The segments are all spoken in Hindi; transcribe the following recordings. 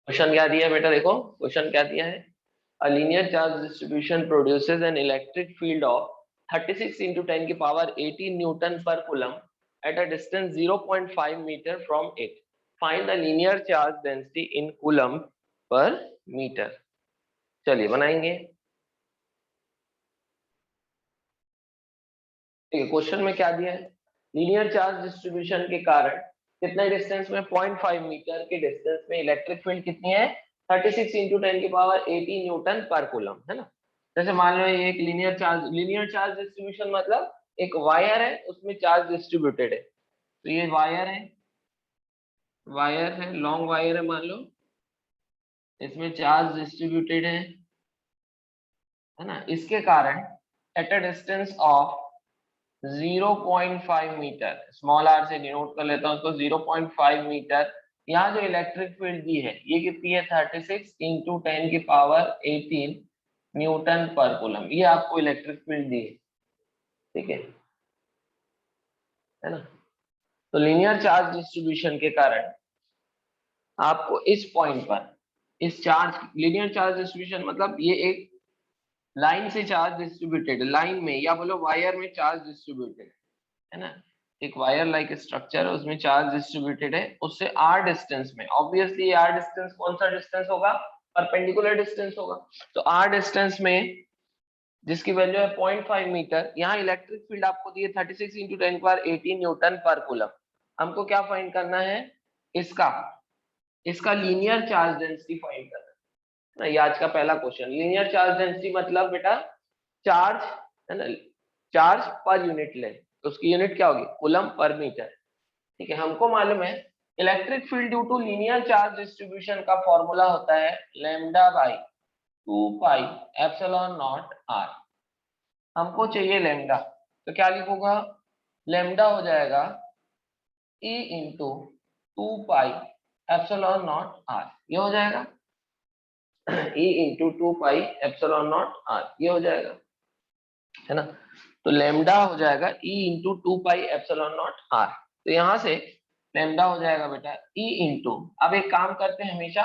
क्वेश्चन क्या दिया है बेटा, देखो क्वेश्चन क्या दिया है। A linear charge distribution produces an electric field of 36 into 10 की power 18 newton per coulomb at a distance 0.5 metre from it. Find the linear charge density in coulomb per metre. चलिए बनाएंगे। ठीक है, क्वेश्चन में क्या दिया है, लीनियर चार्ज डिस्ट्रीब्यूशन के कारण कितने डिस्टेंस में, 0.5 मीटर के डिस्टेंस में इलेक्ट्रिक फील्ड कितनी है, 36 इंटू 10 की पावर 18 न्यूटन पर कूलम, है ना। जैसे मान लो ये एक लीनियर चार्ज डिस्ट्रीब्यूशन मतलब एक वायर है उसमें चार्ज डिस्ट्रीब्यूटेड है। तो ये वायर है लॉन्ग वायर है मान लो, इसमें चार्ज डिस्ट्रीब्यूटेड है ना। इसके कारण at a distance of 0.5 metre, small R से डिनोट कर लेता हूं उसको, 0.5 मीटर, यहाँ जो इलेक्ट्रिक फील्ड दी है ये कितनी है, 36 इंटू 10 की पावर 18 न्यूटन पर कूलम। ये आपको इलेक्ट्रिक फील्ड दी है, ठीक है ना। तो लीनियर चार्ज डिस्ट्रीब्यूशन के कारण आपको इस पॉइंट पर इस चार्ज, लीनियर चार्ज डिस्ट्रीब्यूशन मतलब ये एक लाइन से चार्ज डिस्ट्रीब्यूटेड, लाइन में या बोलो वायर में चार्ज डिस्ट्रीब्यूटेड है ना। एक वायर लाइक स्ट्रक्चर है उसमें चार्ज डिस्ट्रीब्यूटेड है, उससे आर डिस्टेंस में, ऑब्वियसली आर डिस्टेंस कौन सा डिस्टेंस होगा, परपेंडिकुलर डिस्टेंस होगा। तो आर डिस्टेंस में जिसकी वैल्यू है 0.5 मीटर, यहाँ इलेक्ट्रिक फील्ड आपको दी है 36 into 10 power 18 newton per coulomb. हमको क्या फाइंड करना है, इसका इसका लीनियर चार्ज डेंसिटी फाइंड करना है ना। ये आज का पहला क्वेश्चन। लीनियर चार्ज डेंसिटी मतलब बेटा चार्ज, है ना, चार्ज पर यूनिट लेंथ, तो उसकी यूनिट क्या होगी, कूलम पर मीटर। ठीक है, हमको मालूम है electric field due to linear charge distribution का फॉर्मूला होता है lambda by 2 pi epsilon naught R. हमको चाहिए लैम्डा, तो क्या लिखूंगा, लैम्डा हो जाएगा E into 2 pi epsilon naught R, ये हो जाएगा E into 2 pi epsilon naught R, ये हो जाएगा, है ना। तो लैम्डा हो जाएगा E into 2 pi epsilon naught R. तो यहाँ से लैम्डा हो जाएगा बेटा E इंटू, अब एक काम करते हैं, हमेशा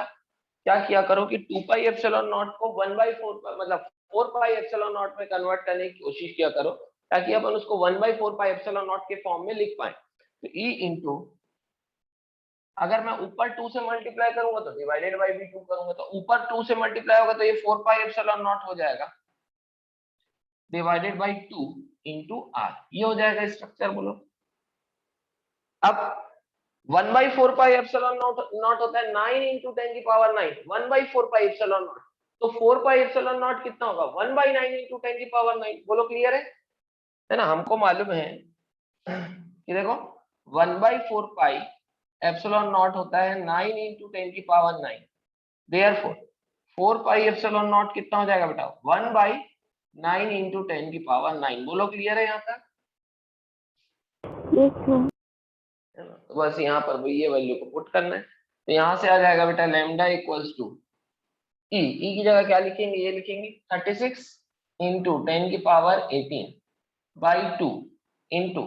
क्या किया करो कि 2 पाई एप्सिलॉन नॉट को 1/4 मतलब 4 पाई एप्सिलॉन नॉट में कन्वर्ट करने की कोशिश किया करो, ताकि अपन उसको 1/4 पाई एप्सिलॉन नॉट के फॉर्म में लिख पाए। तो E इंटू, अगर मैं ऊपर 2 से मल्टीप्लाई करूंगा तो डिवाइडेड बाई भी 2 करूंगा, तो ऊपर 2 से मल्टीप्लाई होगा तो ये 4 पाई एप्सिलॉन नॉट हो जाएगा डिवाइडेड बाई 2 इंटू आर, ये हो जाएगा स्ट्रक्चर। बोलो अब 1/4 पाई एप्सिलॉन नॉट नॉट होता है 9 इंटू 10 की पावर 9, 1/4 पाई एप्सिलॉन नॉट, तो 4 पाई एप्सिलॉन नॉट कितना होगा, 1/9 इंटू 10 की पावर 9। बोलो क्लियर है ना। हमको मालूम है कि देखो 1/4 पाई एप्सिलॉन नॉट होता है 9 इंटू 10 की पावर 9, देयरफॉर 4 पाई एप्सिलॉन नॉट कितना हो जाएगा बेटा, 1/9 इंटू 10 की पावर 9। बोलो क्लियर है यहाँ तक, है ना। तो बस यहाँ पर ये वैल्यू को पुट करना है, तो यहाँ से आ जाएगा बेटा लैम्डा इक्वल्स टू ई की जगह क्या लिखेंगे, ये लिखेंगे 36 इंटू 10 की power 18 by 2 into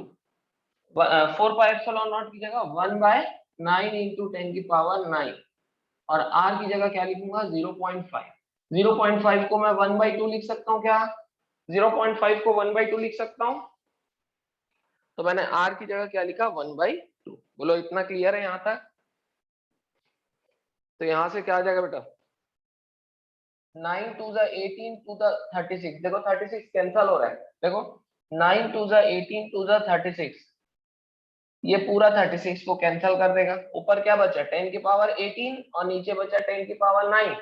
4 pi epsilon naught की जगह 1/9 इंटू 10 की पावर 9, और आर की जगह क्या लिखूंगा 0.5। 0.5 को मैं 1/2 लिख सकता हूँ क्या, 0.5 को 1/2 लिख सकता हूँ, तो मैंने आर की जगह क्या लिखा 1/2। बोलो इतना क्लियर है यहाँ तक। तो यहाँ से क्या आ जाएगा बेटा, 9 टू द 18 टू द 36, देखो 36 कैंसल हो रहा है, देखो 9 टू द 18 टू द 36, ये पूरा 36 को कैंसिल कर देगा, ऊपर क्या बचा 10 की पावर 18 और नीचे बचा 10 की पावर 9।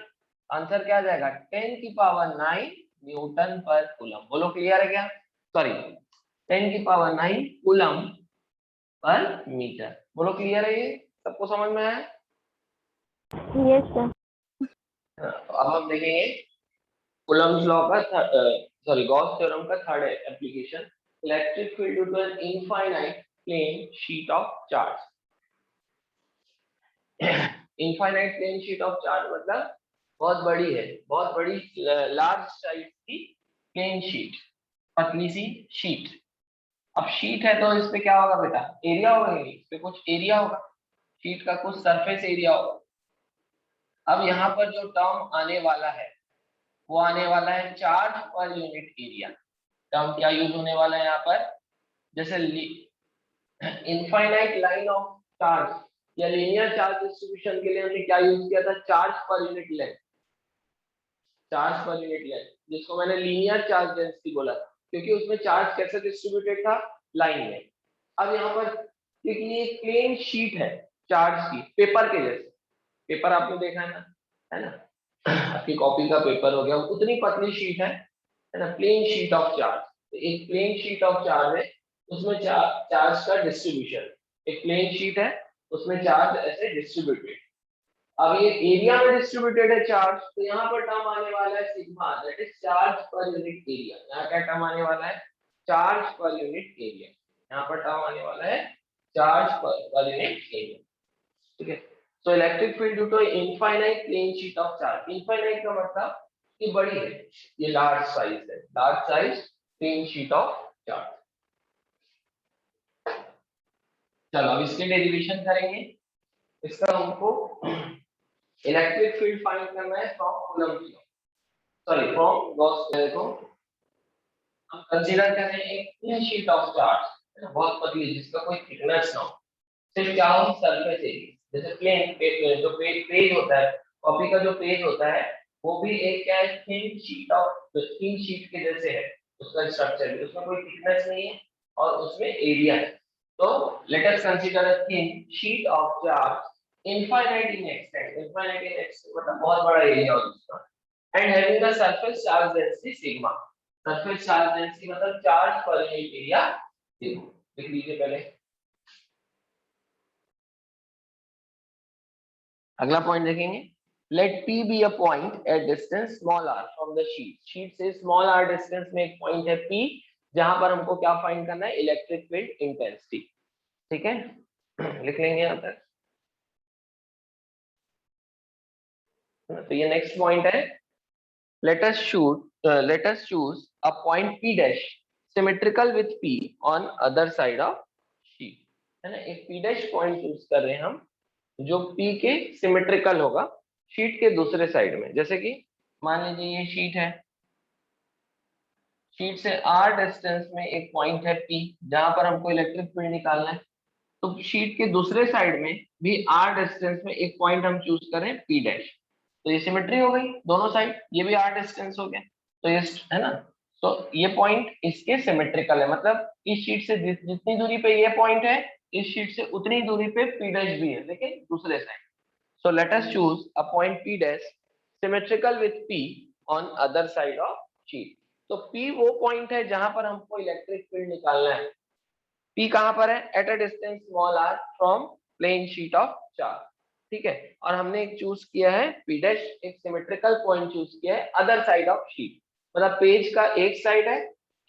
आंसर क्या आ जाएगा 10 की पावर 9 न्यूटन पर कूलम। बोलो क्लियर है क्या, सॉरी 10 की पावर 9 कूलम पर मीटर। बोलो क्लियर है, ये सबको समझ में आया। Yes sir. तो अब हम देखेंगे कूलम्स लॉ का, सॉरी गॉस थ्योरम का third application, electric field due to an infinite plane sheet of charge. Infinite plane sheet of charge मतलब बहुत बड़ी है, बहुत बड़ी लार्ज साइज की प्लेन शीट, पतली सी शीट। अब शीट है तो इस पे क्या होगा बेटा, एरिया होगा, इस पे कुछ एरिया होगा, शीट का कुछ सरफेस एरिया होगा। अब यहाँ पर जो टर्म आने वाला है वो आने वाला है charge per unit area. Term क्या यूज होने वाला है यहाँ पर, जैसे इनफाइनाइट लाइन ऑफ चार्ज या लीनियर चार्ज डिस्ट्रीब्यूशन के लिए हमने क्या यूज किया था, charge per unit length. Charge per unit length जिसको मैंने लीनियर चार्ज डेंसिटी बोला था, क्योंकि उसमें चार्ज कैसे डिस्ट्रीब्यूटेड था, लाइन में। अब यहाँ पर क्योंकि ये प्लेन शीट है चार्ज की, पेपर के जैसे, पेपर आपने देखा है ना आपकी कॉपी का पेपर हो गया, उतनी पतली शीट है ना, प्लेन शीट ऑफ चार्ज। तो एक प्लेन शीट ऑफ चार्ज है, उसमें चार्ज का डिस्ट्रीब्यूशन, एक प्लेन शीट है उसमें चार्ज ऐसे डिस्ट्रीब्यूटेड। अब ये एरिया में डिस्ट्रीब्यूटेड है चार्ज, तो यहाँ पर टर्म आने वाला है sigma, that is charge per unit area. यहाँ क्या टर्म आने वाला है, चार्ज पर यूनिट एरिया। यहाँ पर टर्म आने वाला है चार्ज पर यूनिट एरिया, ठीक है। So electric field due to infinite plane sheet of charge, infinite का मतलब कि बड़ी है, ये large size है, large size plane sheet of charge। चलो अब इसके डेरिवेशन करेंगे। इसका हमको इलेक्ट्रिक फील्ड फाइंड करना है from coulomb law, sorry from Gauss को। हम कंसीडर कर रहे हैं एक प्लेन शीट ऑफ चार्ज, बहुत पतली, जिसका कोई थिकनेस ना हो, सिर्फ क्या हो, सरफेस एरिया। जैसे प्लेन जो पेज होता है, कॉपी का जो पेज होता है, वो भी एक क्या है, थिन शीट के जैसे है उसका स्ट्रक्चर, उसमें कोई थिकनेस नहीं है और उसमें एरिया है। तो let us consider a thin sheet of charge infinite in extent, infinite in extent मतलब बहुत बड़ा एरिया होता है उसका, and having the surface charge density sigma. Surface charge density मतलब charge per unit area sigma. लिख लीजिए पहले। अगला पॉइंट देखेंगे, लेट P be a point at distance small r from the sheet. Sheet से स्मॉल r डिस्टेंस में एक पॉइंट है P, जहां पर हमको क्या फाइंड करना है, इलेक्ट्रिक फील्ड इंटेंसिटी, ठीक है। लिख लेंगे यहाँ तक। तो ये नेक्स्ट पॉइंट है, let us choose a point P dash symmetrical with P on other side of sheet, है ना। एक P dash पॉइंट चूज कर रहे हैं हम जो P के सिमेट्रिकल होगा शीट के दूसरे साइड में। जैसे कि मान लीजिए ये शीट है, शीट से r डिस्टेंस में एक पॉइंट है P, जहां पर हमको इलेक्ट्रिक फील्ड निकालना है। तो शीट के दूसरे साइड में भी r डिस्टेंस में एक पॉइंट हम चूज करें P डैश, तो ये सिमेट्री हो गई दोनों साइड, ये भी r डिस्टेंस हो गया, तो ये है ना। तो ये पॉइंट इसके सिमेट्रिकल है, मतलब इस शीट से जितनी दूरी पे ये पॉइंट है, इस शीट से उतनी दूरी पे P डैश भी है, लेकिन दूसरे side. So let us choose a point P dash symmetrical with P on other side of sheet. तो P वो पॉइंट है जहां पर हमको इलेक्ट्रिक फील्ड निकालना है। P कहां पर है, at a distance small r from plane sheet of charge, ठीक है। और हमने एक चूज किया है P डैश, एक सिमेट्रिकल पॉइंट चूज किया है अदर साइड ऑफ शीट, मतलब पेज का एक साइड है,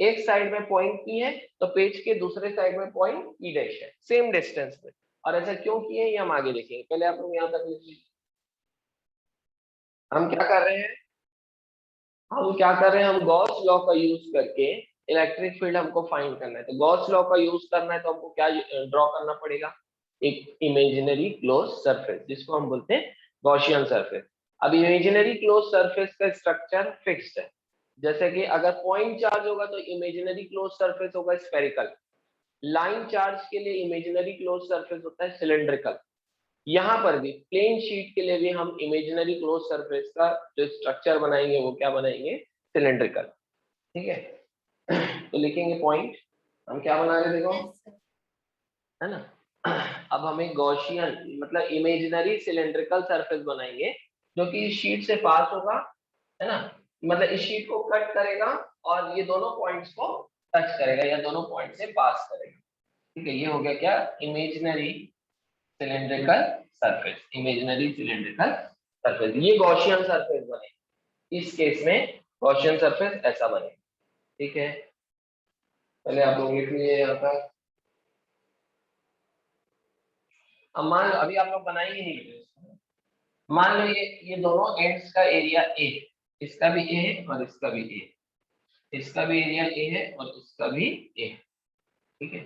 एक साइड में पॉइंट P है, तो पेज के दूसरे साइड में पॉइंट P डैश है, सेम डिस्टेंस में। और ऐसा क्यों किए ये हम आगे देखेंगे, पहले आप लोग यहाँ तक लिख लीजिए। हम क्या कर रहे हैं, हम गॉस लॉ का यूज करके इलेक्ट्रिक फील्ड हमको फाइंड करना है। तो गॉस लॉ का यूज करना है तो हमको क्या ड्रॉ करना पड़ेगा, एक इमेजिनरी क्लोज सरफेस, जिसको हम बोलते हैं गॉसियन सरफेस। अब इमेजिनरी क्लोज सरफेस का स्ट्रक्चर फिक्स्ड है, जैसे कि अगर पॉइंट चार्ज होगा तो इमेजिनरी क्लोज सरफेस होगा स्फेरिकल, लाइन चार्ज के लिए इमेजिनरी क्लोज सरफेस होता है सिलेंड्रिकल। यहाँ पर भी प्लेन शीट के लिए भी हम इमेजिनरी क्लोज सरफेस का जो स्ट्रक्चर बनाएंगे वो क्या बनाएंगे, सिलेंड्रिकल, ठीक है। तो लिखेंगे पॉइंट, हम क्या बना रहे देखो, है ना। अब हमें गॉसियन मतलब इमेजिनरी सिलेंड्रिकल सरफेस बनाएंगे जो कि इस शीट से पास होगा, है ना, मतलब इस शीट को कट करेगा और ये दोनों पॉइंट्स को टच करेगा या दोनों पॉइंट से पास करेगा, ठीक है। ये हो गया क्या, imaginary cylindrical surface, imaginary cylindrical surface, ये गॉसियन सरफेस बने। इस केस में गॉसियन सरफेस ऐसा बने, ठीक है। पहले आप लोग लिख लीजिए यहाँ पर। अब मान लो अभी आप लोग बनाएंगे नहीं, मान लो ये दोनों एंड्स का एरिया ए, इसका भी ए है और इसका भी ए, इसका भी एरिया ए है और इसका भी ए, ठीक है।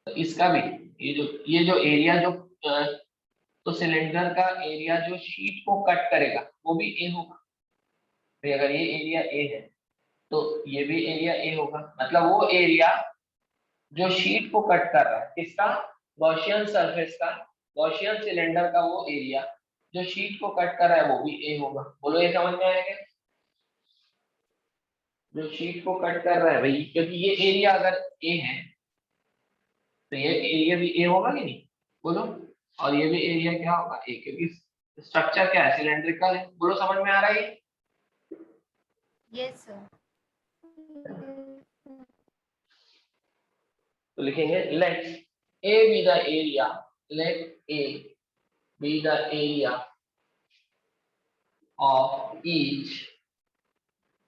तो इसका भी ये जो एरिया जो तो सिलेंडर का एरिया जो शीट को कट करेगा वो भी ए होगा। तो अगर ये एरिया ए है तो ये भी एरिया ए होगा, मतलब वो एरिया जो शीट को कट कर रहा है किसका, गॉसियन सरफेस का, गॉसियन सिलेंडर का वो एरिया जो शीट को कट कर रहा है वो भी ए होगा। बोलो ये समझ में आएगा, जो शीट को कट कर रहा है भाई, क्योंकि ये एरिया अगर ए है तो ये एरिया भी ए होगा कि नहीं, बोलो। और ये भी एरिया क्या होगा, ए, क्योंकि स्ट्रक्चर क्या है, सिलेंड्रिकल है। बोलो समझ में आ रहा है ये? Yes sir. तो लिखेंगे let A be the area, let A be the area of each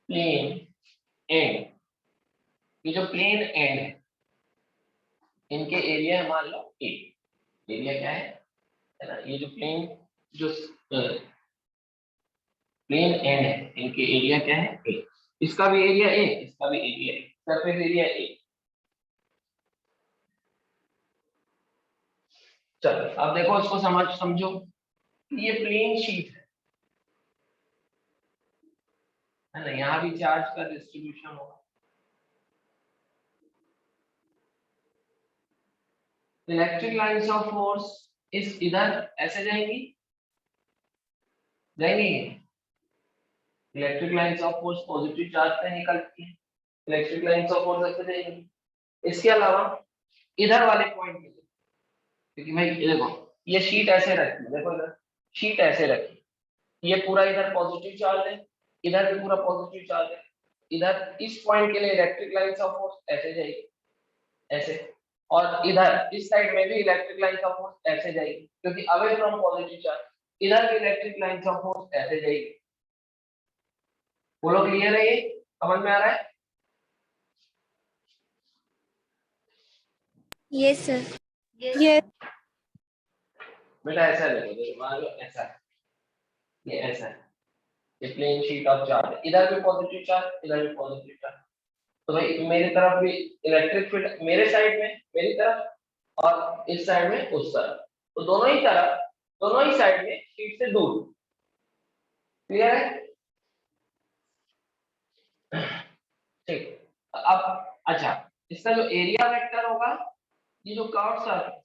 plane end. ये जो प्लेन एंड है इनके एरिया है, मान लो ए, एरिया क्या है ना, ये जो प्लेन जो प्लेन एंड है इनके एरिया क्या है, ए। इसका भी एरिया ए, इसका भी area A, surface area A. चलो अब देखो इसको समझो, ये प्लेन शीट है ना, यहाँ भी चार्ज का डिस्ट्रीब्यूशन होगा। इलेक्ट्रिक लाइंस ऑफ फोर्स इस इधर ऐसे जाएंगी, electric lines of force positive charge से निकलती है, इलेक्ट्रिक लाइंस ऑफ फोर्स ऐसे जाएंगी। इसके अलावा इधर वाले पॉइंट पे, क्योंकि भाई ये देखो ये शीट ऐसे रखी है, देखो इधर शीट ऐसे रखी, ये पूरा इधर पॉजिटिव चार्ज है, इधर भी पूरा पॉजिटिव चार्ज है, इधर इस पॉइंट के लिए इलेक्ट्रिक लाइंस ऑफ फोर्स ऐसे जाएगी, ऐसे, और इधर इस साइड में भी इलेक्ट्रिक लाइंस ऑफ फोर्स ऐसे जाएगी, क्योंकि अवे फ्रॉम पॉजिटिव चार्ज, इधर भी इलेक्ट्रिक लाइंस ऑफ फोर्स ऐसे जाएगी। बोलो क्लियर है, ये समझ में आ रहा है? Yes sir. Yes. बेटा ऐसा देखो, देखो मान लो ऐसा है, ये ऐसा है, ये प्लेन शीट ऑफ चार्ज है, इधर भी पॉजिटिव चार्ज, इधर भी पॉजिटिव चार्ज, तो भाई मेरी तरफ भी इलेक्ट्रिक फील्ड मेरे साइड में मेरी तरफ और इस साइड में उस तरफ, तो दोनों ही तरफ दोनों ही साइड में शीट से दूर। क्लियर है? ठीक, अब अच्छा, इसका जो एरिया वेक्टर होगा, ये जो कर्व सरफेस,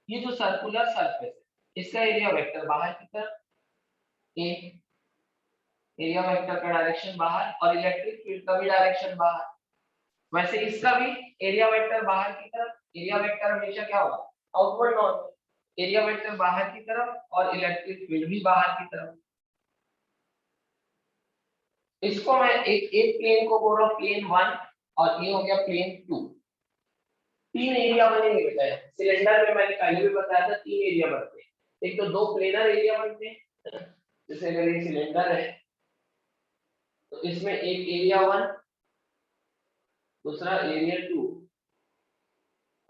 ये जो सर्कुलर सरफेस है इसका एरिया वेक्टर बाहर की तरफ ए, एरिया वेक्टर का डायरेक्शन बाहर और इलेक्ट्रिक फील्ड का भी डायरेक्शन बाहर। वैसे इसका भी एरिया वेक्टर बाहर की तरफ, एरिया वेक्टर हमेशा क्या होगा, आउटवर्ड नॉर्मल, एरिया वेक्टर बाहर की तरफ और इलेक्ट्रिक फील्ड भी बाहर की तरफ। इसको मैं एक प्लेन को बोल रहा हूँ प्लेन 1 और ये हो गया प्लेन 2। तीन एरिया बनेंगे बेटा, सिलेंडर में मैंने पहले भी बताया था तीन एरिया बनते हैं, एक तो दो प्लेनर एरिया बनते हैं, जैसे अगर ये सिलेंडर है तो इसमें एक एरिया 1, दूसरा एरिया 2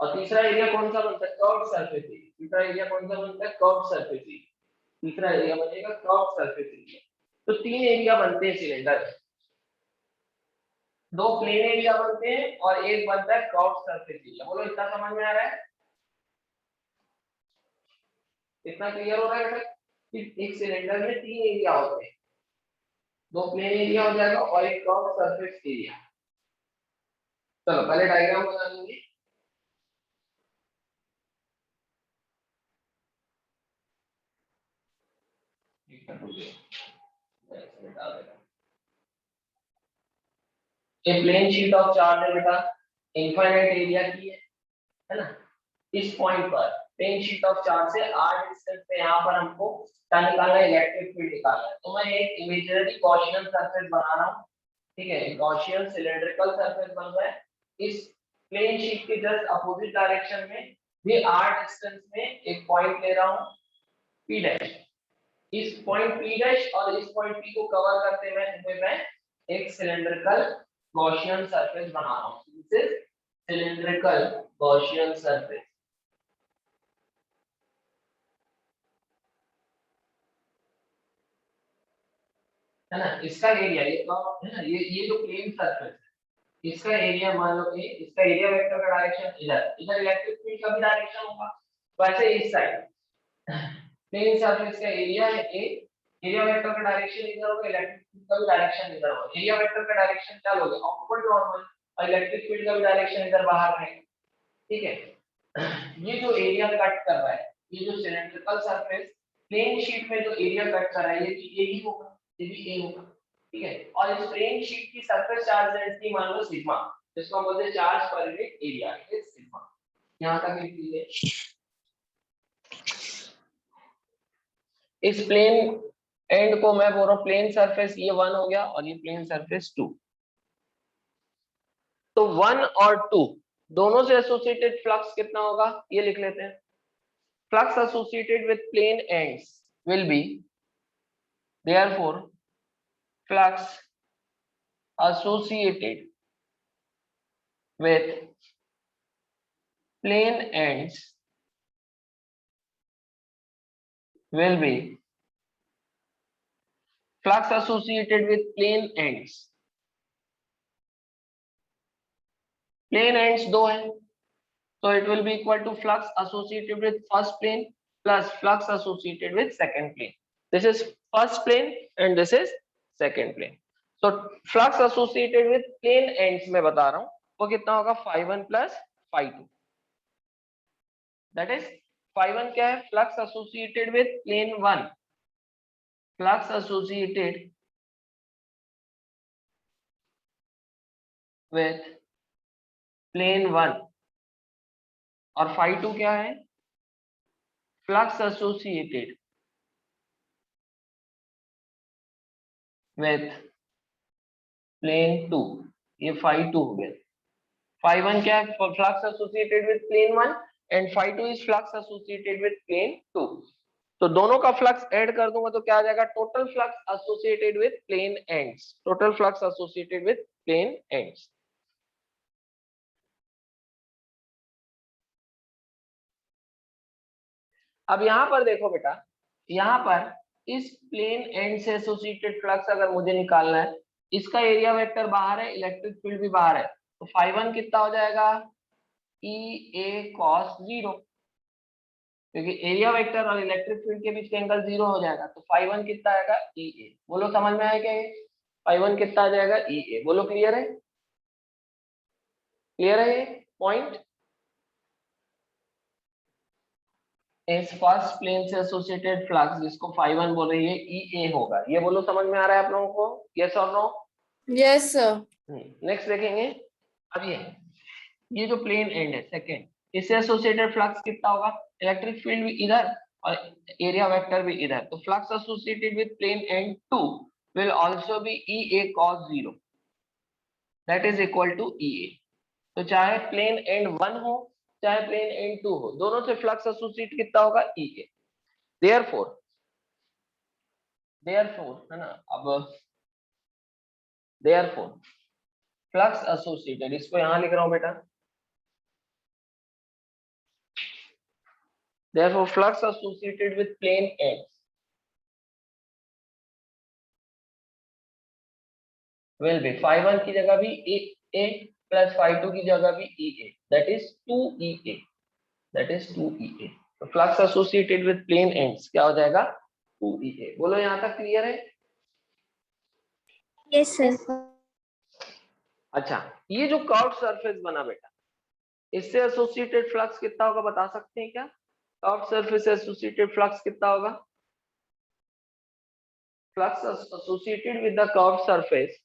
और तीसरा एरिया कौन सा बनता है, कर्व्ड सरफेस एरिया। तीसरा एरिया कौन सा बनता है, कर्व्ड सरफेस एरिया। तीसरा एरिया बनेगा कर्व्ड सरफेस एरिया। तो तीन एरिया बनते हैं सिलेंडर में, दो प्लेन एरिया बनते हैं और एक बनता है कर्व्ड सरफेस एरिया। बोलो इतना समझ में आ रहा है, इतना क्लियर हो रहा है बेटा? एक सिलेंडर में तीन एरिया होते हैं, दो प्लेन एरिया हो जाएगा और एक कर्व्ड सरफेस एरिया। चलो पहले डायग्राम बना लेंगे। ये प्लेन शीट ऑफ चार्ज है बेटा, इनफाइनाइट एरिया की है ना। इस पॉइंट पर प्लेन शीट ऑफ चार्ज से r डिस्टेंस पे यहाँ पर हमको क्या निकालना है, इलेक्ट्रिक फील्ड निकालना है। तो मैं एक इमेजिनरी गॉसियन सरफेस बना रहा हूँ, ठीक है, गॉसियन सिलेंड्रिकल सरफेस बन रहा है। इस प्लेन शीट के जस्ट अपोजिट डायरेक्शन में भी r डिस्टेंस में एक पॉइंट ले रहा हूँ p डैश। इस पॉइंट p डैश और इस पॉइंट p को कवर करते हुए मैं एक सिलेंड्रिकल गॉसियन सरफेस बना रहा हूँ। This is cylindrical Gaussian surface, है ना। इसका एरिया ये कर्व है ना, ये जो प्लेन सरफेस है इसका एरिया मान लो ए, इसका एरिया वेक्टर का डायरेक्शन इधर, इधर इलेक्ट्रिक फील्ड का भी डायरेक्शन होगा, वैसे इस साइड प्लेन सरफेस का एरिया है ए, एरिया वेक्टर का डायरेक्शन इधर होगा, इलेक्ट्रिक फील्ड का भी डायरेक्शन इधर होगा। एरिया वेक्टर का डायरेक्शन क्या होगा, अपवर्ड नॉर्मल, और इलेक्ट्रिक फील्ड का भी डायरेक्शन इधर बाहर है। ठीक है, ये जो एरिया कट कर रहा है, ये जो सिलेंड्रिकल सरफेस प्लेन शीट में जो एरिया कट कर रहा है, ये ही होगा, ये भी ए होगा। ठीक है, और इस प्लेन शीट की सरफेस चार्ज डेंसिटी मान लो सिग्मा, जिसको हम बोलते हैं charge per unit area, is sigma. यहां तक लिख लीजिए। इस प्लेन एंड को मैं बोल रहा हूं प्लेन सरफेस ये 1 हो गया और ये प्लेन सरफेस 2। तो 1 और 2 दोनों से एसोसिएटेड फ्लक्स कितना होगा ये लिख लेते हैं। Flux associated with plane ends will be, therefore flux associated with plane ends will be, flux associated with plane ends, plane ends दो हैं, so it will be equal to flux associated with first plane plus flux associated with second plane. This is first plane and this is second plane. So flux associated with plane ends में बता रहा हूं वो कितना होगा, phi1 plus phi2, that is phi1 क्या है, flux associated with plane 1, flux associated with plane 1, और phi2 क्या है, flux associated with plane 2, ये phi2 हो गया। phi1 क्या है, flux associated with plane 1 and phi2 is flux associated with plane 2। तो दोनों का फ्लक्स ऐड कर दूंगा तो क्या आ जाएगा, total flux associated with plane ends, total flux associated with plane ends. अब यहां पर देखो बेटा, यहां पर इस प्लेन एंड से एसोसिएटेड फ्लक्स अगर मुझे निकालना है, इसका एरिया वेक्टर बाहर है, इलेक्ट्रिक फील्ड भी बाहर है, तो phi1 कितना हो जाएगा, E A cos 0, क्योंकि एरिया वेक्टर और इलेक्ट्रिक फील्ड के बीच का एंगल 0 हो जाएगा, तो phi1 कितना आएगा, E A। बोलो समझ में आया क्या, phi1 कितना आ जाएगा, E A। बोलो क्लियर है, क्लियर है ये पॉइंट। इस फर्स्ट प्लेन से एसोसिएटेड फ्लक्स जिसको phi1 बोल रही है, EA होगा। ये बोलो समझ में आ रहा है आप लोगों को, यस और नो? Yes sir. नेक्स्ट देखेंगे। अब ये जो प्लेन एंड है सेकंड, इससे एसोसिएटेड फ्लक्स कितना होगा, इलेक्ट्रिक फील्ड भी इधर और एरिया वेक्टर भी इधर, तो flux associated with plane end 2 will also be EA cos 0, that is equal to EA। तो चाहे प्लेन एंड 1 हो चाहे प्लेन एंड 2 हो, दोनों से फ्लक्स एसोसिएट कितना होगा, EA। देयरफॉर है ना, अब देयरफॉर फ्लक्स एसोसिएटेड, इसको यहां लिख रहा हूं बेटा, therefore flux associated with plane ends will be phi1 की जगह भी A plus phi2 की जगह भी EA, that is 2EA, that is 2EA। तो flux associated with plane ends क्या हो जाएगा, 2EA। बोलो यहाँ तक क्लियर है? Yes sir. अच्छा, ये जो कर्व सरफेस बना बेटा, इससे एसोसिएटेड फ्लक्स कितना होगा बता सकते हैं क्या? कर्व सरफेस से एसोसिएटेड फ्लक्स कितना होगा? Flux associated with the curve surface,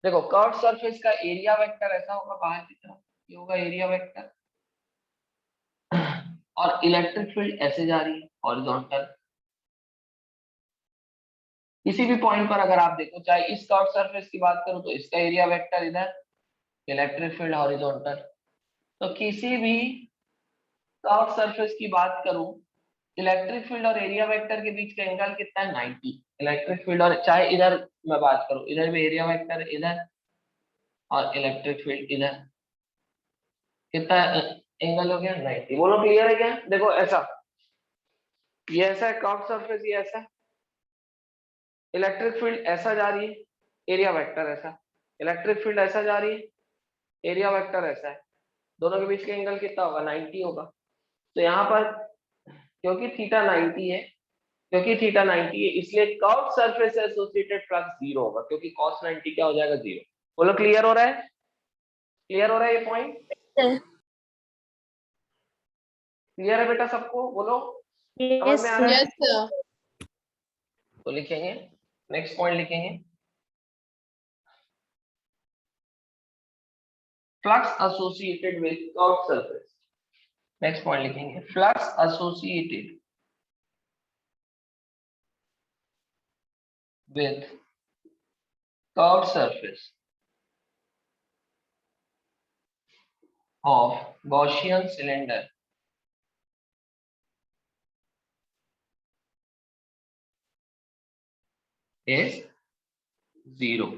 देखो कर्व सरफेस का एरिया वेक्टर ऐसा होगा बाहर की तरफ, ये होगा एरिया वेक्टर, और इलेक्ट्रिक फील्ड ऐसे जा रही है हॉरिजॉन्टल। किसी भी पॉइंट पर अगर आप देखो, चाहे इस कर्व सरफेस की बात करो तो इसका एरिया वेक्टर इधर, इलेक्ट्रिक फील्ड हॉरिजॉन्टल। तो किसी भी कर्व सरफेस की बात करूं, इलेक्ट्रिक फील्ड और एरिया वेक्टर के बीच का एंगल कितना है, 90। इलेक्ट्रिक फील्ड और चाहे इधर मैं बात करूं, इधर भी एरिया वेक्टर इधर और इलेक्ट्रिक फील्ड इधर, कितना एंगल हो गया, 90। बोलो क्लियर है क्या? देखो ऐसा, ये ऐसा है कर्व सरफेस, ये ऐसा, इलेक्ट्रिक फील्ड ऐसा जा रही है, एरिया वेक्टर ऐसा, इलेक्ट्रिक फील्ड ऐसा जा रही है, एरिया वेक्टर ऐसा है, दोनों के बीच का एंगल कितना होगा, 90 होगा। तो यहाँ पर क्योंकि थीटा 90 है, क्योंकि थीटा 90 है इसलिए कर्व सरफेस से एसोसिएटेड फ्लक्स जीरो होगा, क्योंकि cos 90 क्या हो जाएगा, जीरो। बोलो क्लियर हो रहा है, क्लियर हो रहा है ये पॉइंट, sir. क्लियर है बेटा सबको, बोलो समझ Yes, में आ sir. रहा है? Yes, sir. तो लिखेंगे, नेक्स्ट पॉइंट लिखेंगे, flux associated with curve surface. Next point लिखेंगे, flux associated with curved surface of Gaussian cylinder is zero.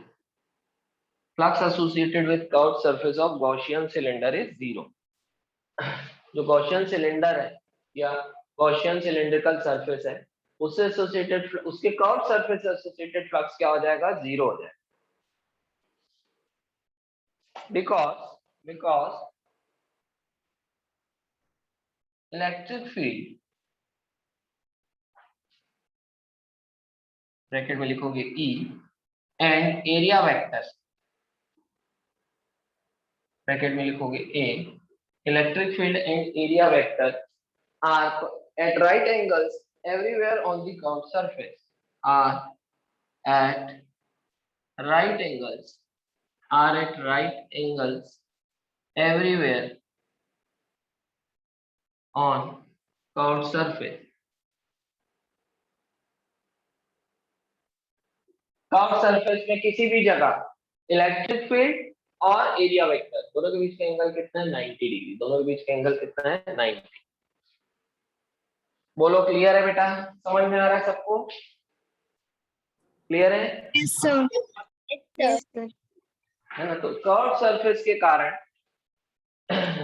Flux associated with curved surface of Gaussian cylinder is zero. जो Gaussian cylinder है या Gaussian cylindrical surface है, उससे एसोसिएटेड, उसके कर्व सरफेस से एसोसिएटेड फ्लक्स क्या हो जाएगा, जीरो हो जाएगा। बिकॉज इलेक्ट्रिक फील्ड, ब्रैकेट में लिखोगे E and area vector, bracket में लिखोगे A, electric field and area vector are at right angles everywhere on the curve surface, are at right angles, are at right angles everywhere on curved surface. Curve surface में किसी भी जगह इलेक्ट्रिक फील्ड और एरिया वेक्टर दोनों के बीच का एंगल कितना है, 90 डिग्री। दोनों के बीच का एंगल कितना है, 90। बोलो क्लियर है बेटा, समझ में आ रहा है सबको, क्लियर है? Yes, sir. Yes, sir. है ना? तो कर्व सरफेस के कारण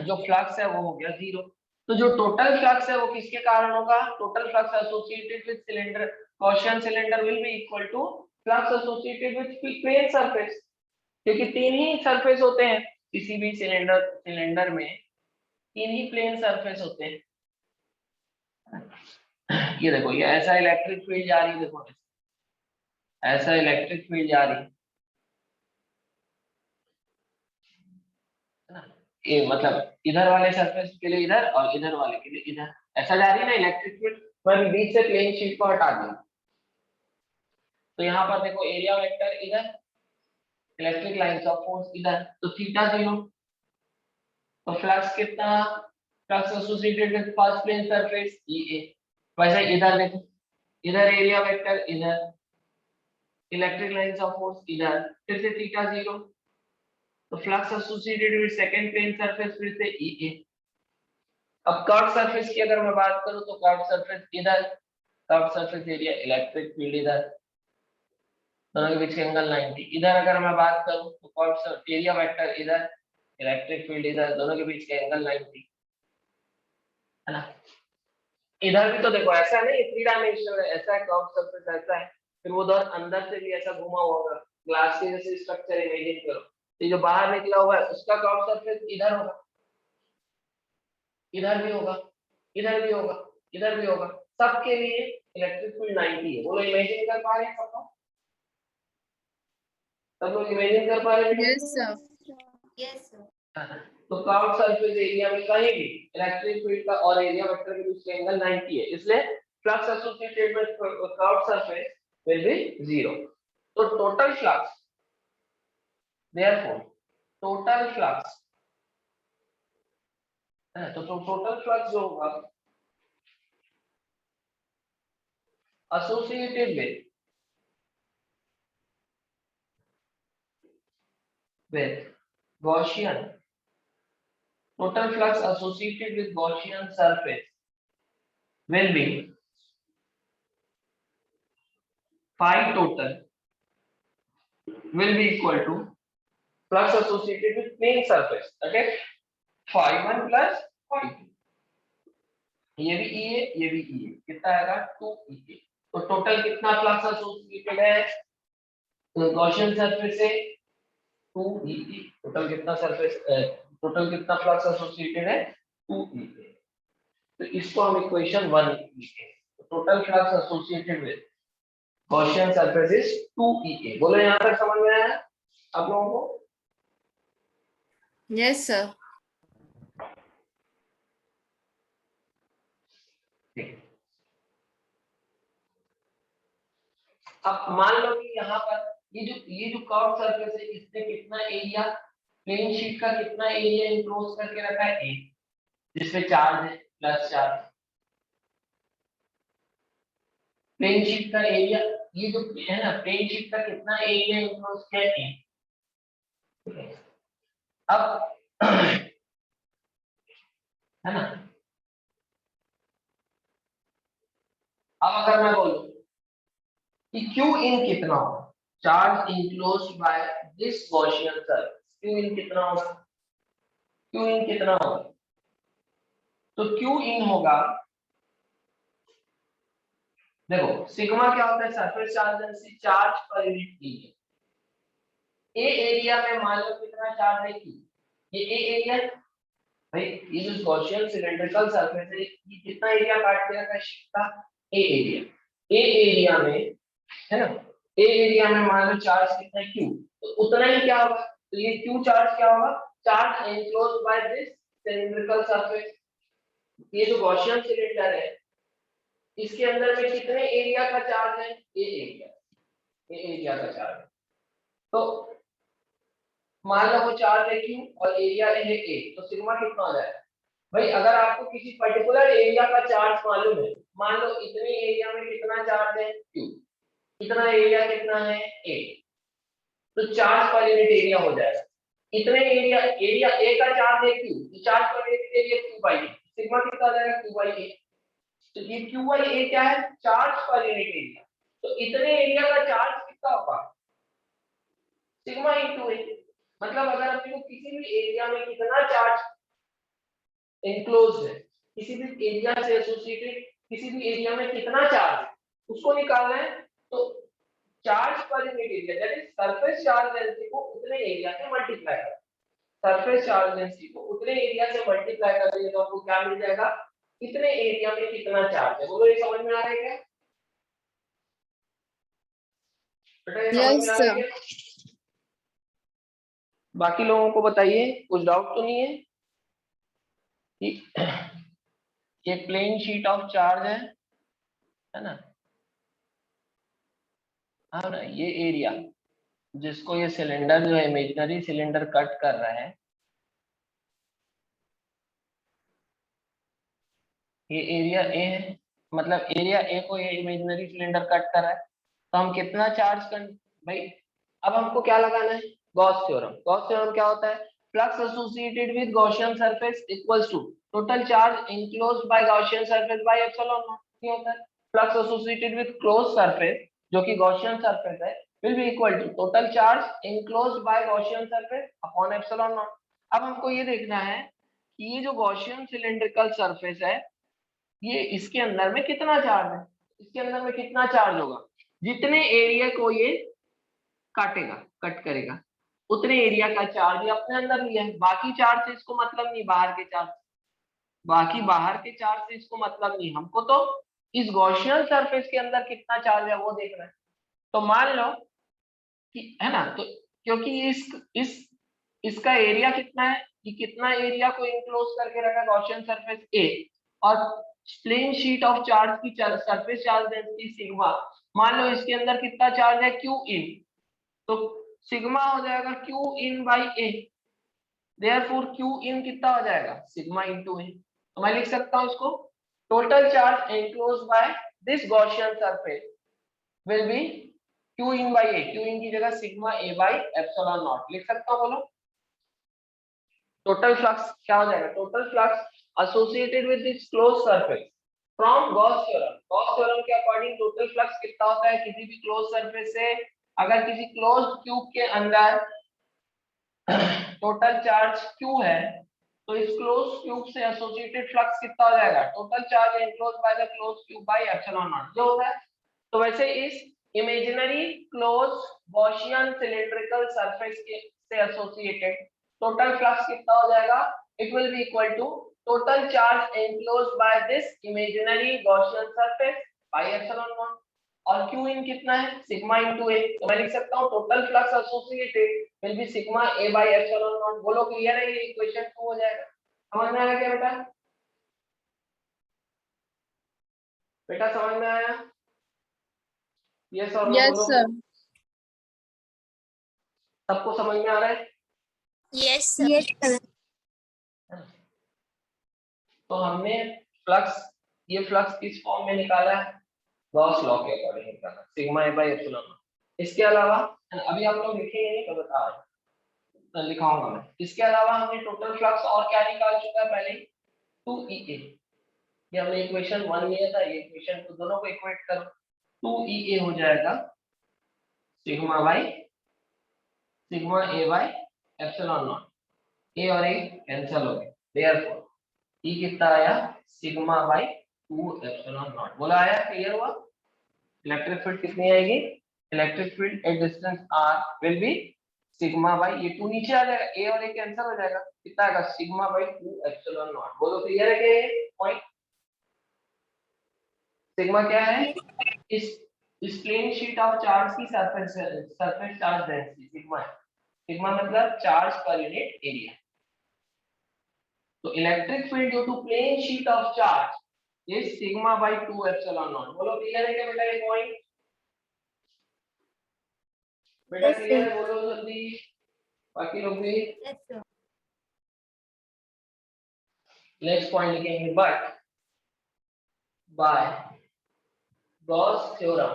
जो फ्लक्स है वो हो गया जीरो। तो जो टोटल फ्लक्स है वो किसके कारण होगा, total flux associated with cylinder, Gaussian cylinder will be equal to flux associated with plane surface, क्योंकि तीन ही सरफेस होते हैं किसी भी सिलेंडर में, तीन ही प्लेन सरफेस होते हैं। ये देखो, ये ऐसा इलेक्ट्रिक फील्ड जा रही है, देखो ऐसा इलेक्ट्रिक फील्ड जा रही है ना, ये मतलब इधर वाले सरफेस के लिए इधर और इधर वाले के लिए इधर, ऐसा जा रही है ना इलेक्ट्रिक फील्ड। मैंने बीच से प्लेन शीट को हटा दिया, तो यहाँ पर देखो एरिया वेक्टर इधर, इलेक्ट्रिक लाइंस ऑफ फोर्स इधर, तो थीटा जीरो। तो फ्लक्स कितना, flux associated with first plane surface EA। वैसे इधर देखो, इधर एरिया वेक्टर इधर, इलेक्ट्रिक लाइंस ऑफ फोर्स इधर, फिर से थीटा जीरो। तो flux associated with second plane surface फिर से EA। अब कर्व सरफेस की अगर मैं बात करूं तो कर्व सरफेस इधर, curve surface area, electric field इधर, दोनों के बीच का एंगल 90। इधर अगर मैं बात करूं तो कर्व एरिया वेक्टर इधर, इलेक्ट्रिक फील्ड इधर, दोनों के बीच का एंगल 90, है ना? इधर भी तो देखो ऐसा है ना, ये थ्री डायमेंशनल है, ऐसा है कर्व सरफेस, ऐसा है, फिर वो उधर अंदर से भी ऐसा घुमा हुआ होगा, ग्लास के जैसे स्ट्रक्चर इमेजिन करो, तो ये जो बाहर निकला हुआ है उसका कर्व सरफेस इधर होगा, इधर भी होगा, इधर भी होगा, इधर भी होगा, सबके लिए इलेक्ट्रिक फील्ड 90 है। बोलो इमेजिन कर पा रहे हैं सब लोग? सब लोग इमेजिन कर पा रहे हैं? Yes, sir. Yes, sir. तो कर्व सरफेस एरिया में कहीं भी इलेक्ट्रिक फील्ड का और एरिया वेक्टर के बीच का एंगल 90 है, इसलिए flux associated with curve surface will be zero. तो total flux, therefore total flux, तो टोटल फ्लक्स जो होगा associated with Gaussian, total flux associated with Gaussian surface will be phi total will be equal to flux associated with plane surface, okay, phi 1 plus phi 2, ये भी E है, ये भी E है, कितना आएगा 2E। तो टोटल कितना फ्लक्स एसोसिएटेड है गॉसियन सरफेस से, 2E। टोटल कितना सरफेस, टोटल कितना फ्लक्स एसोसिएटेड है 2E। तो इसको हम इक्वेशन 1 लिखेंगे। Total flux associated with Gaussian surface is 2EA। बोलो यहाँ तक समझ में आया आप लोगों को? Yes, sir. अब मान लो कि यहाँ पर ये जो कर्व सरफेस है इसने कितना एरिया, प्लेन शीट का कितना एरिया इंक्लोज करके रखा है, ए, जिसपे चार्ज है प्लस चार्ज। प्लेन शीट का एरिया, ये जो है ना, प्लेन शीट का कितना एरिया इंक्लोज किया है, ए। अब है ना, अब अगर मैं बोलूं कि Q इन कितना होगा, charge enclose by this Gaussian surface, Q in कितना होगा, Q इन कितना होगा, तो Q इन होगा, देखो सिग्मा क्या होता है, surface charge density, charge per unit area. A area में मान लो कितना चार्ज है Q, ये ए एरिया भाई, ये जो गॉसियन सिलेंड्रिकल सरफेस है ये कितना एरिया काट के रखा है शीट का, ए एरिया। ए एरिया में है ना, ए एरिया में मान लो चार्ज कितना है Q, तो उतना ही क्या होगा, तो ये Q चार्ज क्या होगा, charge enclosed by this cylindrical surface. ये जो गॉसियन सिलेंडर है इसके अंदर में कितने एरिया का चार्ज है, ए एरिया, ए एरिया का चार्ज। तो मान लो वो चार्ज है Q और एरिया है A, तो सिग्मा कितना हो जाएगा भाई, अगर आपको किसी पर्टिकुलर एरिया का चार्ज मालूम है, मान लो इतने एरिया में कितना चार्ज है Q, इतना एरिया कितना है A, तो चार्ज पर यूनिट एरिया हो जाएगा। इतने एरिया A का चार्ज है Q, तो charge per unit area Q by A, sigma कितना आ जाएगा Q बाई A। तो ये Q बाई A क्या है, चार्ज पर यूनिट एरिया। तो इतने एरिया का चार्ज कितना होगा, सिग्मा इंटू A। मतलब अगर अपने को किसी भी एरिया में कितना चार्ज एनक्लोज्ड है, किसी भी एरिया से एसोसिएटेड किसी भी एरिया में कितना चार्ज है उसको निकालना है, तो charge per unit area that is surface charge density को उतने एरिया से मल्टीप्लाई करें, सरफेस चार्ज डेंसिटी को उतने एरिया से मल्टीप्लाई करेंगे तो आपको क्या मिल जाएगा, इतने एरिया में कितना चार्ज है। बोलो ये समझ में आ रहा है क्या बेटा, ये समझ में आ रहा है क्या? बाकी लोगों को बताइए, कुछ डाउट तो नहीं है कि ये प्लेन शीट ऑफ चार्ज है ना, हाँ ना, ये एरिया जिसको ये सिलेंडर जो है इमेजिनरी सिलेंडर कट कर रहा है, ये एरिया ए है, मतलब एरिया ए को ये इमेजिनरी सिलेंडर कट कर रहा है, तो हम कितना चार्ज कर भाई, अब हमको क्या लगाना है, गॉस थ्योरम। गॉस थ्योरम क्या होता है, flux associated with Gaussian surface equals to total charge enclosed by Gaussian surface by epsilon naught. ये होता है flux associated with closed surface जो कि गॉसियन सरफेस है will be equal to total charge enclosed by Gaussian surface upon epsilon naught. अब हमको ये देखना है कि ये जो गॉसियन सिलेंड्रिकल सरफेस है ये इसके अंदर में कितना चार्ज है, इसके अंदर में कितना चार्ज होगा, जितने एरिया को ये काटेगा कट करेगा उतने एरिया का चार्ज ये अपने अंदर लिया है। बाकी चार्ज से इसको मतलब नहीं, बाहर के चार्ज, बाकी बाहर के चार्ज से इसको मतलब नहीं, हमको तो इस गॉसियन सरफेस के अंदर कितना चार्ज है वो देखना है। तो मान लो कि है ना, तो क्योंकि इस इसका एरिया कितना है, कि कितना एरिया को इनक्लोज करके रखा गॉसियन सरफेस ए, और प्लेन शीट ऑफ चार्ज की सरफेस चार्ज डेंसिटी सिग्मा, मान लो इसके अंदर कितना चार्ज है Q इन, तो सिग्मा हो जाएगा Q in by A, therefore Q in कितना हो जाएगा, सिग्मा इनटू ए। तो मैं लिख सकता हूं इसको, total charge enclosed by this Gaussian surface will B Q in by A, Q इन की जगह sigma A by epsilon not लिख सकता हूं। बोलो टोटल फ्लक्स क्या हो जाएगा, total flux associated with this closed surface from Gauss theorem. Gauss theorem के अकॉर्डिंग टोटल फ्लक्स कितना होता है किसी भी क्लोज्ड सरफेस से, अगर किसी क्लोज्ड ट्यूब के अंदर टोटल चार्ज Q है तो इस क्लोज्ड ट्यूब से एसोसिएटेड फ्लक्स कितना हो जाएगा, total charge enclosed by the closed tube by epsilon naught जो होता है। तो वैसे इस imaginary closed Gaussian cylindrical surface के से एसोसिएटेड टोटल फ्लक्स कितना हो जाएगा, it will be equal to total charge enclosed by this imaginary Gaussian surface by epsilon naught, और q इन कितना है सिग्मा इनटू a, तो मैं लिख सकता हूं total flux associated will be sigma a bye epsilon naught. बोलो क्लियर है, ये इक्वेशन 2 हो जाएगा। समझ में आया क्या बेटा? बेटा समझ में आया? यस और नो यस बोलो। सर। सबको समझ में आ रहा है? Yes, sir. Yes sir. तो हमने फ्लक्स, ये फ्लक्स किस फॉर्म में निकाला है? गॉस लॉ के अकॉर्डिंग निकाला, sigma A by epsilon not. इसके अलावा अभी आप लोग लिखेंगे नहीं तो बता रहा हूं, लिखाऊंगा मैं। इसके अलावा हमने टोटल फ्लक्स और क्या निकाल चुका है पहले? 2EA, ये हमने इक्वेशन 1 लिया था, ये इक्वेशन 2, दोनों को इक्वेट करो। 2EA हो जाएगा sigma A by epsilon naught, A और ए कैंसिल हो गए, देयरफॉर ई कितना आया सिग्मा बाय 2 एप्सिलॉन नॉट। बोला आया? क्लियर हुआ? इलेक्ट्रिक फील्ड कितनी आएगी? Electric field at distance r will be sigma bye, ये 2 नीचे आ जाएगा, a और a कैंसिल हो जाएगा, कितना आएगा सिग्मा बाय 2 एप्सिलॉन नॉट। बोलो क्लियर है क्या ये पॉइंट? सिग्मा क्या है? इस प्लेन शीट ऑफ चार्ज की सरफेस चार्ज डेंसिटी सिग्मा है। सिग्मा मतलब चार्ज पर यूनिट एरिया। तो electric field due to plane sheet of charge is sigma by 2 epsilon naught. बोलो क्लियर है क्या बेटा ये पॉइंट? बेटा Yes, क्लियर sir. है? बोलो जल्दी, बाकी लोग भी। Yes, sir. नेक्स्ट पॉइंट लिखेंगे, but by Gauss theorem,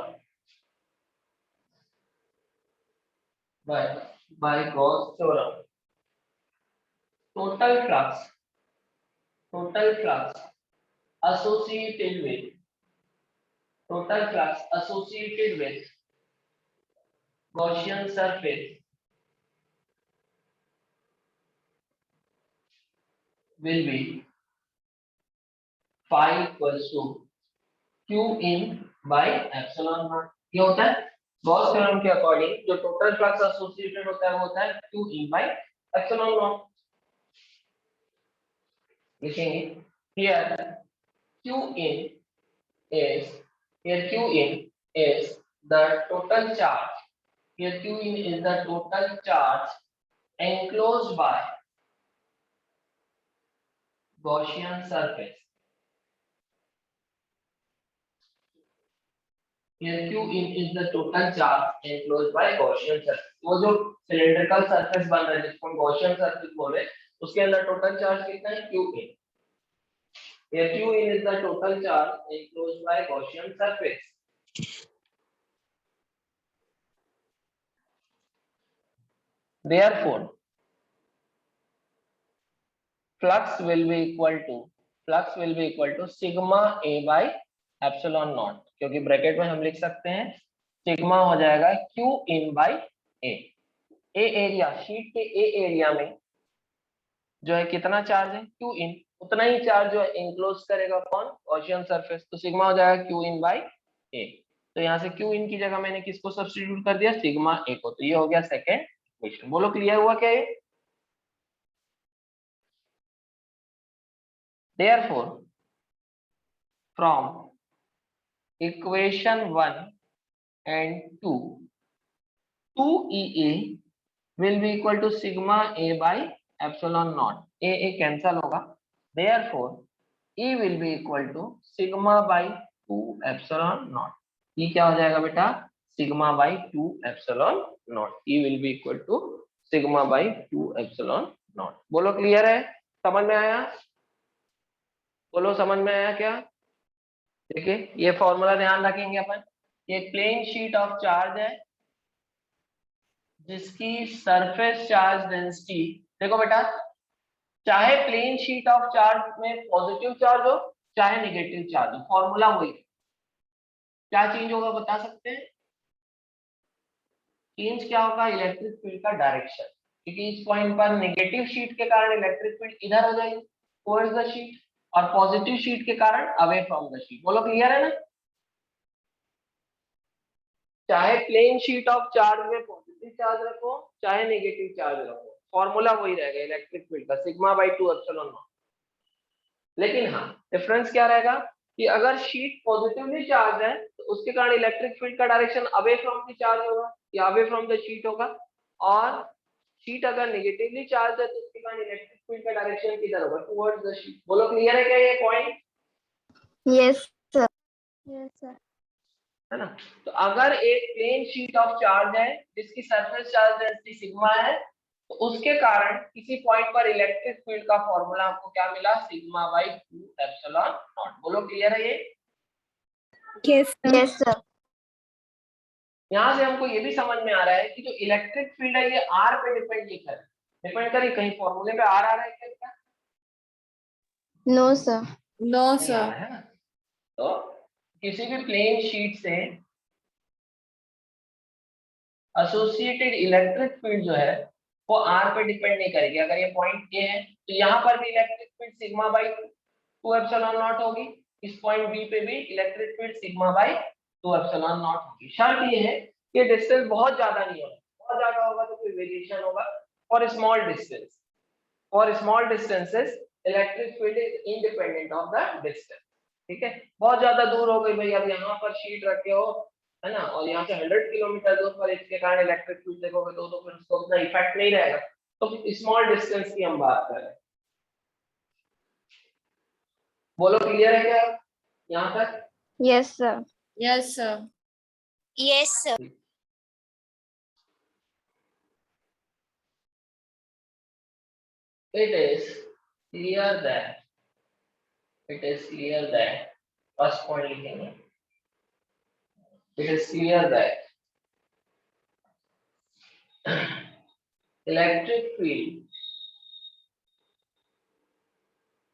by Gauss theorem total flux associated with Gaussian surface will be phi equals to q in by epsilon naught। ये होता है गॉस थ्योरम के अकॉर्डिंग जो टोटल फ्लक्स एसोसिएटेड होता है वो होता है q in by epsilon naught। लिखेंगे here q in is the total charge, here q in is the total charge enclosed by Gaussian surface, here q in is the total charge enclosed by Gaussian surface। वो जो सिलेंड्रिकल सरफेस बन रहा है जिसको हम Gaussian surface बोल रहे हैं उसके अंदर टोटल चार्ज कितना है q in। here q in is the total charge enclosed by Gaussian surface। Therefore flux will be equal to sigma a by epsilon naught, क्योंकि ब्रैकेट में हम लिख सकते हैं सिग्मा हो जाएगा q in by a। A area, sheet के ए एरिया में जो है कितना चार्ज है q in, उतना ही चार्ज जो है इंक्लोज करेगा कौन गॉसियन सरफेस, तो सिग्मा हो जाएगा q in by a। तो यहाँ से q in की जगह मैंने किसको सब्स्टिट्यूट कर दिया सिग्मा a को, तो ये हो गया सेकेंड इक्वेशन। बोलो क्लियर हुआ क्या ये? Therefore from equation 1 and 2 2EA will be equal to sigma a by epsilon naught, a cancel होगा, therefore E will be equal to sigma by 2 epsilon naught। ये क्या हो जाएगा बेटा sigma by 2 epsilon naught, E will be equal to sigma by 2 epsilon naught। बोलो क्लियर है? समझ में आया? बोलो समझ में आया क्या? देखिए ये फॉर्मूला ध्यान रखेंगे अपन, ये प्लेन शीट ऑफ चार्ज है जिसकी सरफेस चार्ज डेंसिटी, देखो बेटा चाहे प्लेन शीट ऑफ चार्ज में पॉजिटिव चार्ज हो चाहे नेगेटिव चार्ज हो, फॉर्मूला वही है। क्या चेंज होगा बता सकते हैं? चेंज क्या होगा इलेक्ट्रिक फील्ड का डायरेक्शन, क्योंकि इस पॉइंट पर नेगेटिव शीट के कारण इलेक्ट्रिक फील्ड इधर हो जाएगी टुवर्ड्स द शीट, और पॉजिटिव शीट के कारण अवे फ्रॉम द शीट। बोलो क्लियर है ना? चाहे प्लेन शीट ऑफ चार्ज में पॉजिटिव चार्ज रखो चाहे नेगेटिव चार्ज रखो, फॉर्मूला वही रहेगा इलेक्ट्रिक फील्ड का सिग्मा बाय 2 एप्सिलॉन नॉट। लेकिन हाँ डिफरेंस क्या रहेगा कि अगर शीट पॉजिटिवली चार्ज है तो उसके कारण इलेक्ट्रिक फील्ड का direction away from the charge होगा या अवे फ्रॉम द शीट होगा, और शीट अगर नेगेटिवली चार्ज है तो उसके कारण इलेक्ट्रिक फील्ड का डायरेक्शन किधर होगा, टुवर्ड्स द शीट। बोलो क्लियर है क्या ये पॉइंट? Yes, sir. Yes, sir. है ना? तो अगर एक प्लेन शीट ऑफ चार्ज है जिसकी सरफेस चार्ज डेंसिटी सिग्मा है तो उसके कारण किसी पॉइंट पर इलेक्ट्रिक फील्ड का फॉर्मूला आपको क्या मिला, सिग्मा बाई 2 एप्सिलॉन नॉट। बोलो क्लियर है ये? Yes, sir. Yes, sir. यहां से हमको ये भी समझ में आ रहा है कि जो इलेक्ट्रिक फील्ड है ये आर पे डिपेंड नहीं कर, डिपेंड करे कहीं फॉर्मूले पे आर आ रहा है क्या? No, sir. No, नहीं आ रहा है ना। तो किसी भी प्लेन शीट से एसोसिएटेड इलेक्ट्रिक फील्ड जो है वो आर पे डिपेंड नहीं करेगी। अगर ये पॉइंट ए है तो यहाँ पर भी electric field sigma by 2 epsilon not होगी, इस पॉइंट बी पे भी electric field sigma by 2 epsilon not होगी। शर्त ये है कि डिस्टेंस बहुत ज्यादा नहीं होगा, बहुत ज्यादा होगा तो कोई वेरिएशन होगा। और स्मॉल डिस्टेंस, और small distances electric field is independent of the distance. ठीक है, बहुत ज्यादा दूर हो गई भाई, अब यहाँ पर शीट रखे हो है ना, और यहाँ से 100 किलोमीटर दूर पर इसके कारण इलेक्ट्रिक फील्ड देखोगे तो फिर उसको उतना इफेक्ट नहीं रहेगा। तो स्मॉल डिस्टेंस की हम बात करें। बोलो क्लियर है क्या यहाँ तक? Yes, sir. Yes, sir. Yes, sir. It is clear that first point लिखेंगे, it is clear that electric field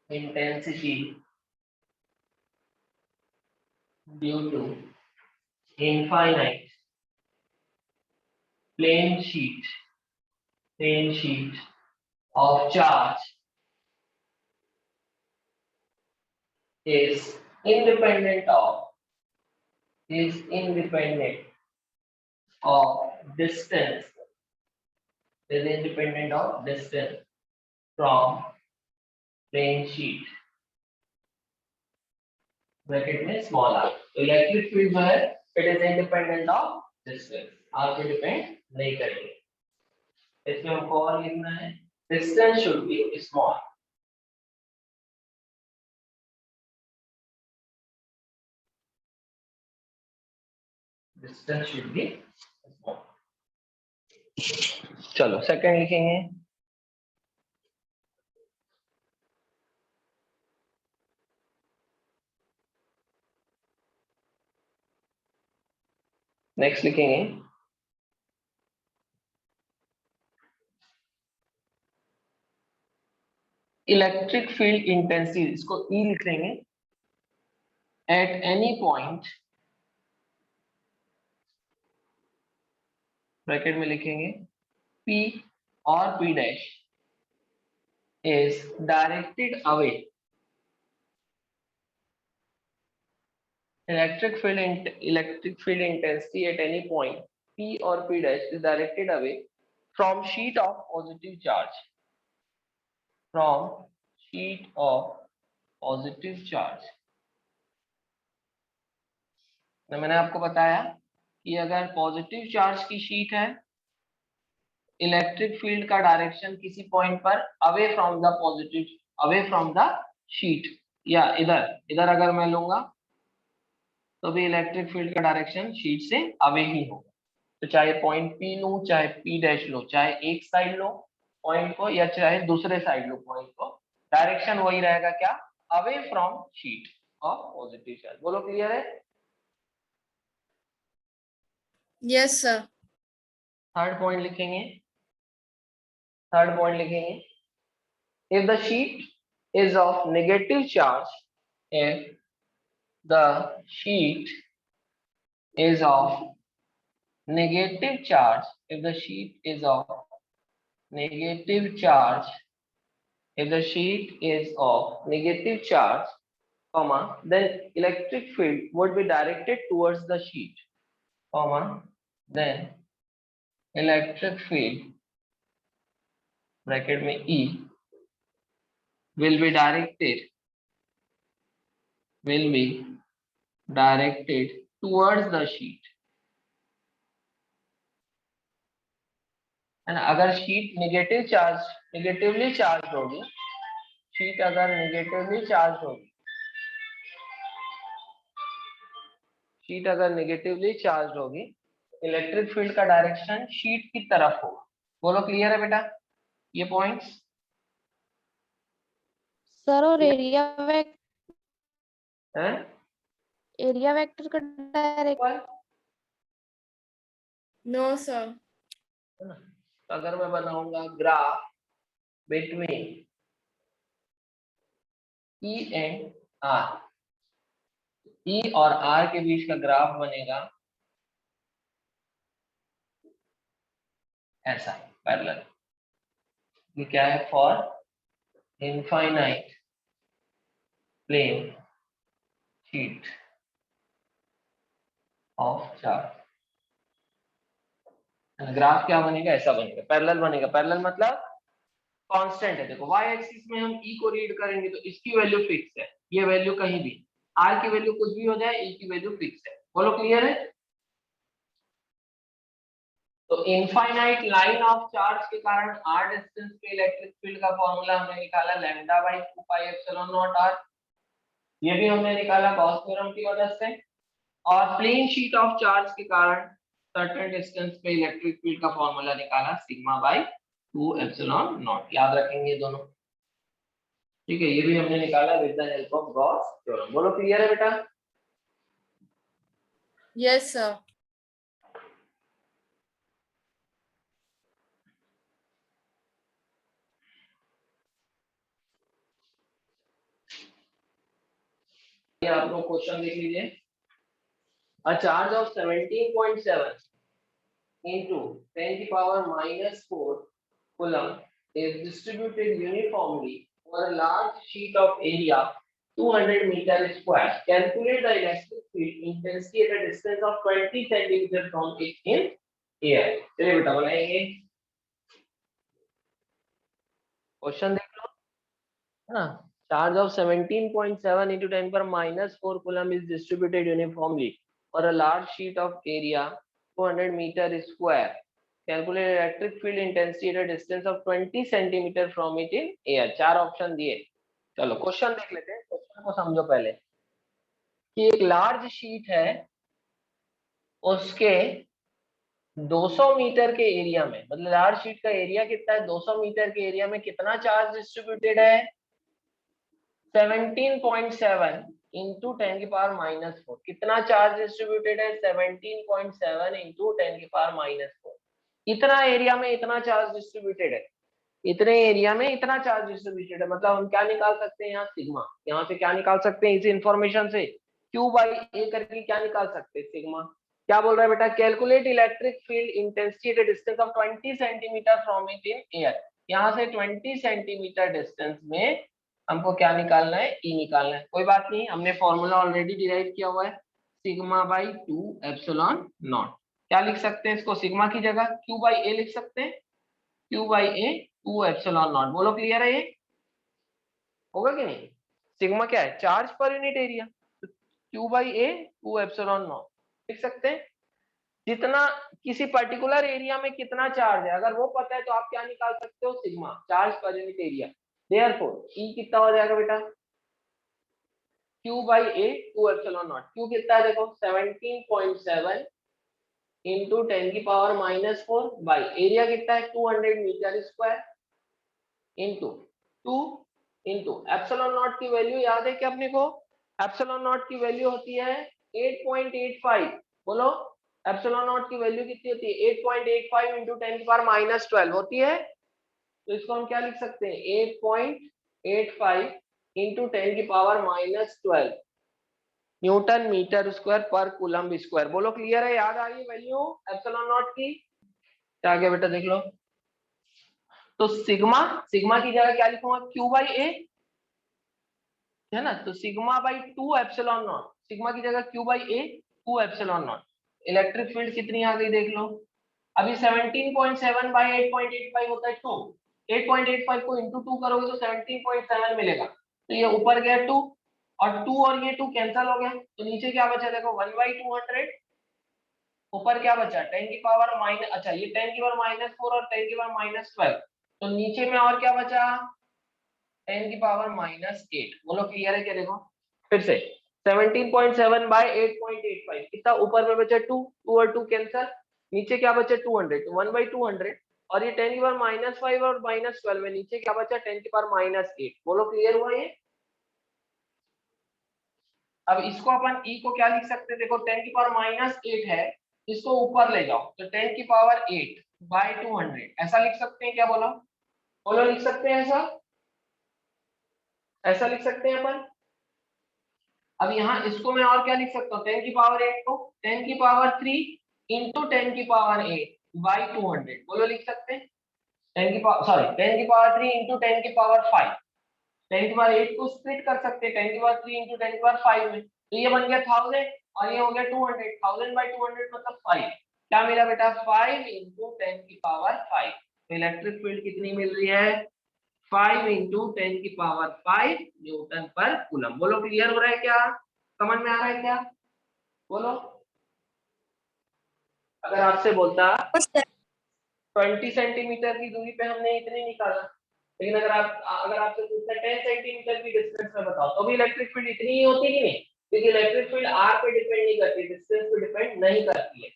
intensity due to infinite plane sheet of charge is independent of distance from plane sheet, bracket में स्मॉल r। तो इलेक्ट्रिक फील्ड जो है it is independent of distance, r पे डिपेंड नहीं करेगी। इसमें हमको और लिखना है distance should be small. Distance should be small. चलो सेकंड लिखेंगे, नेक्स्ट लिखेंगे इलेक्ट्रिक फील्ड इंटेंसिटी, इसको E लिख लेंगे, एट एनी पॉइंट, ब्रैकेट में लिखेंगे P और P dash is directed away, electric field intensity at any point P or P dash is directed away from sheet of positive charge, मैंने आपको बताया कि अगर पॉजिटिव चार्ज की शीट है इलेक्ट्रिक फील्ड का डायरेक्शन किसी पॉइंट पर अवे फ्रॉम द शीट, या इधर अगर मैं लूंगा तो भी इलेक्ट्रिक फील्ड का डायरेक्शन शीट से अवे ही होगा। तो चाहे पॉइंट P लो, चाहे P डैश लो, चाहे एक साइड लो पॉइंट को या चाहे दूसरे साइड लो पॉइंट को, डायरेक्शन वही रहेगा, क्या, away from sheet of positive charge. बोलो क्लियर है? Yes, sir. थर्ड पॉइंट लिखेंगे, if the sheet is of negative charge, if the sheet is of negative charge, if the sheet is of negative charge, comma, then electric field would be directed towards the sheet, comma, then electric field, bracket में E, will be directed will be directed towards the sheet। अगर शीट नेगेटिवली चार्ज होगी, शीट अगर नेगेटिवली चार्ज होगी, शीट अगर नेगेटिवली चार्ज होगी, इलेक्ट्रिक फील्ड का डायरेक्शन शीट की तरफ होगा। बोलो क्लियर है बेटा ये पॉइंट्स? सर और एरिया हैं? वेक्टर का डायरेक्ट No, sir. तो अगर मैं बनाऊंगा graph between E and R, E और R के बीच का ग्राफ बनेगा ऐसा पैरेलल। ये क्या है? For infinite plane sheet of charge. Graph क्या बनेगा? ऐसा बनेगा, पैरेलल बनेगा। पैरेलल मतलब कांस्टेंट है। देखो y एक्सिस में हम E को रीड करेंगे तो इसकी वैल्यू फिक्स है, ये वैल्यू कहीं भी, R की वैल्यू कुछ भी हो जाए, E की वैल्यू फिक्स है। बोलो क्लियर है? तो इनफाइनाइट लाइन ऑफ चार्ज के कारण r डिस्टेंस पे इलेक्ट्रिक फील्ड का फॉर्मूला हमने निकाला lambda by 2 pi epsilon not r। ये भी हमने निकाला गॉस थ्योरम की मदद से। और प्लेन शीट ऑफ चार्ज के कारण सर्टेन डिस्टेंस पे इलेक्ट्रिक फील्ड का फॉर्मूला निकाला सिग्मा बाई 2 एप्सिलॉन नॉट। याद रखेंगे दोनों, ठीक है? ये भी हमने निकाला with the help of Gauss theorem. बोलो क्लियर है बेटा? Yes, sir. ये आप लोग क्वेश्चन देख लीजिए। अ चार्ज ऑफ 17.7 into 10 की power -4 coulomb is distributed uniformly over a large sheet of area 200 meter square. Calculate the electric field intensity at a distance of 20 centimeter from it in air। चलिए बेटा बनाएंगे, क्वेश्चन देख लो, है ना? Charge of 17.7 into 10 पर -4 coulomb is distributed uniformly for a large sheet of area 200 meter square. Calculate electric field intensity at a distance of 20 centimeter from it in air। चार ऑप्शन दिए। चलो क्वेश्चन देख लेते हैं। क्वेश्चन को समझो पहले कि एक लार्ज शीट है, उसके 200 मीटर के एरिया में, मतलब लार्ज शीट का एरिया कितना है? 200 मीटर के एरिया में कितना चार्ज डिस्ट्रीब्यूटेड है? 17.7 इंटू 10 की पावर -4। कितना चार्ज डिस्ट्रीब्यूटेड है? 17.7 इंटू 10 की पावर -4। इतना एरिया में इतना चार्ज डिस्ट्रीब्यूटेड है, इतने एरिया में इतना चार्ज डिस्ट्रीब्यूटेड है। मतलब हम क्या निकाल सकते हैं यहाँ? सिग्मा। यहाँ से क्या निकाल सकते हैं? इस इंफॉर्मेशन से Q बाई ए करके क्या निकाल सकते हैं? सिग्मा। क्या बोल रहा है बेटा? Calculate electric field intensity at distance of 20 centimetre from it in air. यहाँ से 20 सेंटीमीटर डिस्टेंस में हमको क्या निकालना है? ई निकालना है। कोई बात नहीं, हमने फॉर्मूला ऑलरेडी डिराइव किया हुआ है, सिग्मा बाई 2 एप्सिलॉन नॉट। क्या लिख सकते हैं इसको? सिग्मा की जगह Q बाई ए लिख सकते हैं, Q by A 2 epsilon naught. बोलो क्लियर है? ये होगा कि नहीं? सिग्मा क्या है? Charge per unit area. तो Q by A 2 epsilon not लिख सकते हैं। जितना किसी पर्टिकुलर एरिया में कितना चार्ज है, अगर वो पता है तो आप क्या निकाल सकते हो? Sigma, charge per unit area. Therefore E कितना हो जाएगा बेटा? Q by A 2 epsilon naught. Q कितना है देखो? 17.7 इंटू 10 की पावर -4 बाई एरिया कितना है? 200 metre square into 2 into epsilon naught की वैल्यू याद है क्या अपने को? एप्सिलॉन नॉट की वैल्यू होती है 8.85। बोलो एप्सिलॉन नॉट की वैल्यू कितनी होती है? 8.85 इंटू 10 की पावर -12 होती है। तो इसको हम क्या लिख सकते हैं? 8.85 इंटू 10 की पावर -12 न्यूटन मीटर स्क्वायर पर कूलम्ब स्क्वायर। बोलो क्लियर है? याद आ रही है वैल्यू एप्सिलॉन नॉट की? क्या गया बेटा देख लो। तो सिग्मा, सिग्मा की जगह क्या लिखूंगा? Q बाई ए, है ना? तो sigma by 2 epsilon naught, sigma की जगह Q by A 2 epsilon not. Electric field कितनी आ गई देख लो। अभी 17.7 बाई 8.85 होता है 2। 8.85 को इंटू 2 करोगे तो 17.7 मिलेगा। तो ये ऊपर गया 2 और 2 और ये 2 कैंसिल हो गया, तो नीचे क्या बचा देखो 1/200, ऊपर क्या बचा 10 की पावर माइनस, अच्छा ये 10 की पावर -4 और 10 की पावर -12, तो नीचे में और क्या बचा 10 की पावर -8। बोलो क्लियर है क्या? देखो फिर से 17.7 बाय 8.85 कितना ऊपर में बचा 2, 2 और 2 कैंसिल, नीचे क्या बचा 200, तो 1/200 और ये 10 की पावर -5 और -12 में नीचे क्या बचा 10 की पावर -8। बोलो क्लियर हुआ ये? अब इसको अपन e को क्या लिख सकते हैं देखो 10 की पावर -8 है, इसको ऊपर ले जाओ तो 10 की पावर 8 बाय 200 ऐसा लिख सकते हैं क्या? बोलो बोलो लिख सकते हैं ऐसा? ऐसा लिख सकते हैं अपन। अब यहाँ इसको मैं और क्या लिख सकता हूँ 10 की पावर 8 को 10 की पावर 3 इंटू 10 की पावर 8 बाई 200। बोलो लिख सकते हैं 10 की पावर सॉरी 10 की पावर 3 इंटू 10 की पावर 5। 10 की पावर 8 को स्प्लिट कर सकते हैं 10 की पावर 3 इंटू 10 की पावर 5 में, तो ये बन गया 1000 और ये हो गया 200। 1000 बाई 200 मतलब 5। क्या मिला बेटा 5 इंटू 10 की पावर 5। तो इलेक्ट्रिक फील्ड कितनी मिल रही है 5 इंटू 10 की पावर 5 न्यूटन पर कूलम। बोलो क्लियर हो रहा है क्या? समझ में आ रहा है क्या? बोलो। अगर आपसे बोलता 20 सेंटीमीटर की दूरी पे हमने इतनी निकाला, लेकिन अगर आपसे पूछता 10 सेंटीमीटर की डिस्टेंस में बताओ, तो भी इलेक्ट्रिक फील्ड इतनी ही होती कि नहीं? क्योंकि इलेक्ट्रिक फील्ड आर पे डिपेंड नहीं करती, डिस्टेंस पे डिपेंड नहीं करती है।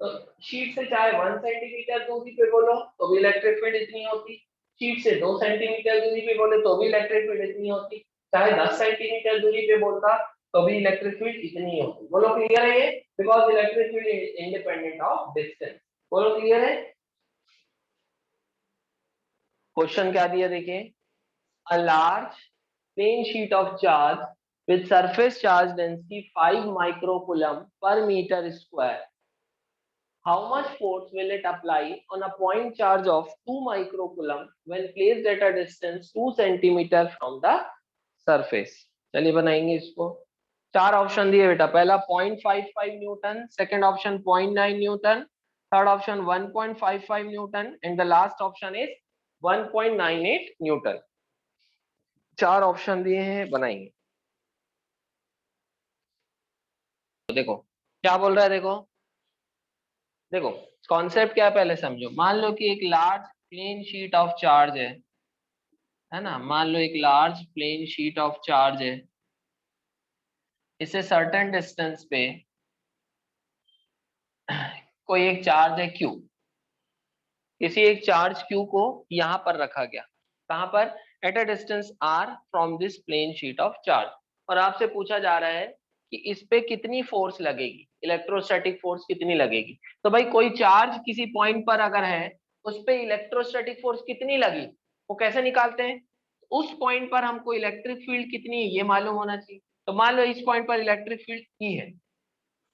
तो शीट से चाहे 1 सेंटीमीटर दूरी पे बोलो तो भी इलेक्ट्रिक फील्ड इतनी होती, शीट से 2 सेंटीमीटर दूरी पे बोले तो भी इलेक्ट्रिक फील्ड इतनी होती, चाहे 10 सेंटीमीटर दूरी पे बोलता तो भी इलेक्ट्रिक फील्ड इतनी होती। बोलो क्लियर है ये? Because electric field is independent of distance. बोलो क्लियर है? क्वेश्चन क्या दिया देखिए, a large plane sheet of charge with surface charge density 5 microcoulomb per meter square, how much force will it apply on a point charge of 2 microcoulomb when placed at a distance 2 centimeter from the surface? चलिए बनाएंगे इसको। चार ऑप्शन दिए बेटा, पहला 0.55 Newton, second option 0.9 Newton, third option 1.55 Newton and the last option is 1.98 Newton. चार ऑप्शन दिए हैं, बनाएंगे। तो देखो क्या बोल रहा है, देखो देखो कॉन्सेप्ट क्या है पहले समझो। मान लो कि एक large plane sheet of charge है ना, मान लो एक large plane sheet of charge है, इसे सर्टेन डिस्टेंस पे कोई एक चार्ज है Q, किसी एक चार्ज Q को यहां पर रखा गया, कहां पर? At a distance R from this plane sheet of charge, और आपसे पूछा जा रहा है कि इस पे कितनी फोर्स लगेगी, इलेक्ट्रोस्टैटिक फोर्स कितनी लगेगी। तो भाई कोई चार्ज किसी पॉइंट पर अगर है, उस पे इलेक्ट्रोस्टैटिक फोर्स कितनी लगी वो कैसे निकालते हैं? उस पॉइंट पर हमको इलेक्ट्रिक फील्ड कितनी है ये मालूम होना चाहिए। तो मान लो इस पॉइंट पर इलेक्ट्रिक फील्ड E है,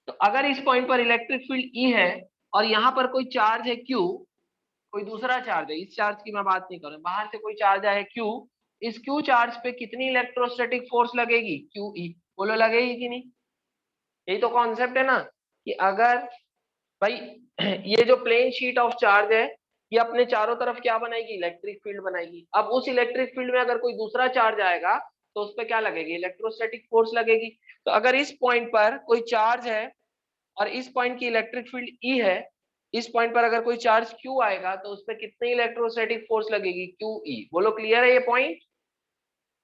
तो अगर इस पॉइंट पर इलेक्ट्रिक फील्ड E है और यहाँ पर कोई चार्ज है Q, कोई दूसरा चार्ज है, इस चार्ज की मैं बात नहीं कर रहा, बाहर से कोई चार्ज आया Q, इस Q चार्ज पे कितनी इलेक्ट्रोस्टैटिक फोर्स लगेगी QE। बोलो लगेगी कि नहीं? यही तो कॉन्सेप्ट है ना, कि अगर भाई ये जो प्लेन शीट ऑफ चार्ज है ये अपने चारों तरफ क्या बनाएगी, इलेक्ट्रिक फील्ड बनाएगी। अब उस इलेक्ट्रिक फील्ड में अगर कोई दूसरा चार्ज आएगा तो उस पर क्या लगेगी, इलेक्ट्रोस्टैटिक फोर्स लगेगी। तो अगर इस पॉइंट पर कोई चार्ज है और इस पॉइंट की इलेक्ट्रिक फील्ड E है, इस पॉइंट पर अगर कोई चार्ज Q आएगा तो उस पर कितनी इलेक्ट्रोस्टैटिक फोर्स लगेगी QE। बोलो क्लियर है ये पॉइंट?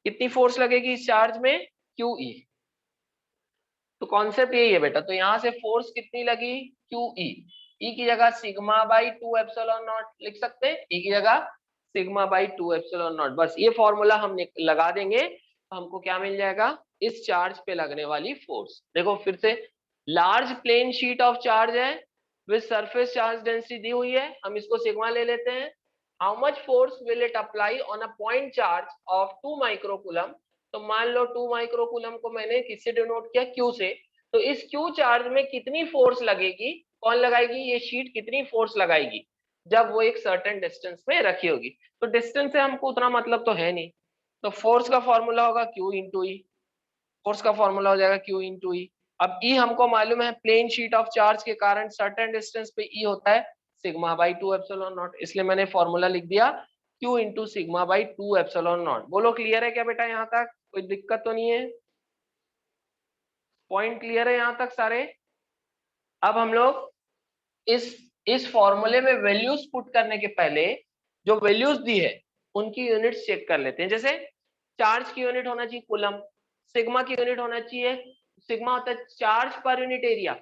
कितनी फोर्स लगेगी इस चार्ज में QE। तो कॉन्सेप्ट यही है बेटा। तो यहाँ से फोर्स कितनी लगी QE, E की जगह सिग्मा बाई 2 एप्सिलॉन नॉट लिख सकते हैं, E की जगह सिग्मा बाई 2 एप्सिलॉन नॉट। बस ये फॉर्मूला हम लगा देंगे तो हमको क्या मिल जाएगा, इस चार्ज पे लगने वाली फोर्स। देखो फिर से, large plane sheet of charge है विद सरफेस चार्ज डेंसिटी दी हुई है, हम इसको सिग्मा ले लेते हैं। How much force will it apply on a point charge of 2 microcoulomb. तो मान लो 2 माइक्रोकूलम को मैंने किससे डिनोट किया, Q से। तो इस Q चार्ज में कितनी फोर्स लगेगी, कौन लगाएगी, ये शीट कितनी फोर्स लगाएगी जब वो एक सर्टेन डिस्टेंस में रखी होगी। तो डिस्टेंस से हमको उतना मतलब तो है नहीं, तो फोर्स का फॉर्मूला होगा Q इंटू ई, फोर्स का फॉर्मूला हो जाएगा Q इंटू ई। अब E हमको मालूम है, प्लेन शीट ऑफ चार्ज के कारण सर्टेन डिस्टेंस पे E होता है सिग्मा बाई 2 एप्सिलॉन नॉट, इसलिए मैंने फॉर्मूला लिख दिया Q into sigma by 2 epsilon naught. बोलो क्लियर है क्या बेटा यहाँ तक? कोई दिक्कत तो नहीं है? पॉइंट क्लियर है यहाँ तक सारे? अब हम लोग इस फॉर्मूले में वैल्यूज पुट करने के पहले जो वैल्यूज दी है उनकी यूनिट्स चेक कर लेते हैं। जैसे चार्ज की यूनिट होना चाहिए कूलम, सिग्मा की यूनिट होना चाहिए, सिग्मा होता है charge per unit area.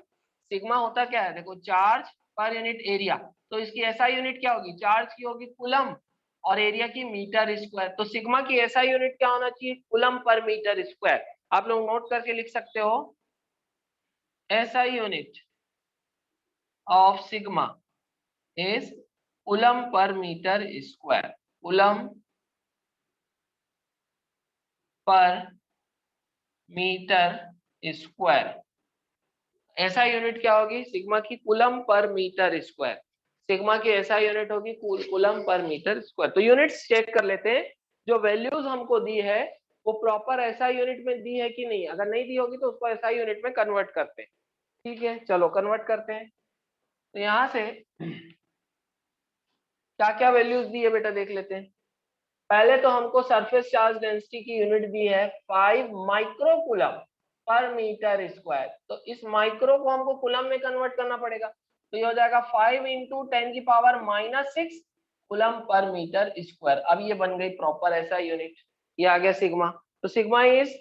Sigma होता क्या है, देखो चार्ज पर यूनिट एरिया, तो इसकी एसआई यूनिट क्या होगी, चार्ज की होगी कूलम और एरिया की मीटर स्क्वायर। तो सिग्मा की एसआई यूनिट क्या होना चाहिए, कूलम पर मीटर स्क्वायर। आप लोग नोट करके लिख सकते हो, SI unit of sigma is coulomb per meter square, coulomb per meter square। ऐसा यूनिट क्या होगी, सिग्मा की coulomb per metre square, sigma की ऐसा यूनिट होगी कूलम पर मीटर स्क्वायर। तो यूनिट्स चेक कर लेते हैं, जो वैल्यूज हमको दी है वो प्रॉपर ऐसा यूनिट में दी है कि नहीं, अगर नहीं दी होगी तो उसको ऐसा यूनिट में कन्वर्ट करते हैं। ठीक है, चलो कन्वर्ट करते हैं। तो यहाँ से क्या क्या वैल्यूज दी है बेटा देख लेते हैं। पहले तो हमको सरफेस चार्ज डेंसिटी की यूनिट दी है 5 micro coulomb per metre square. तो इस माइक्रो को हमको कूलम में कन्वर्ट करना पड़ेगा, तो ये हो जाएगा 5 इंटू 10 की power -6 coulomb per metre square. अब ये बन गई प्रॉपर ऐसा यूनिट, ये आ गया सिग्मा। तो सिग्मा इज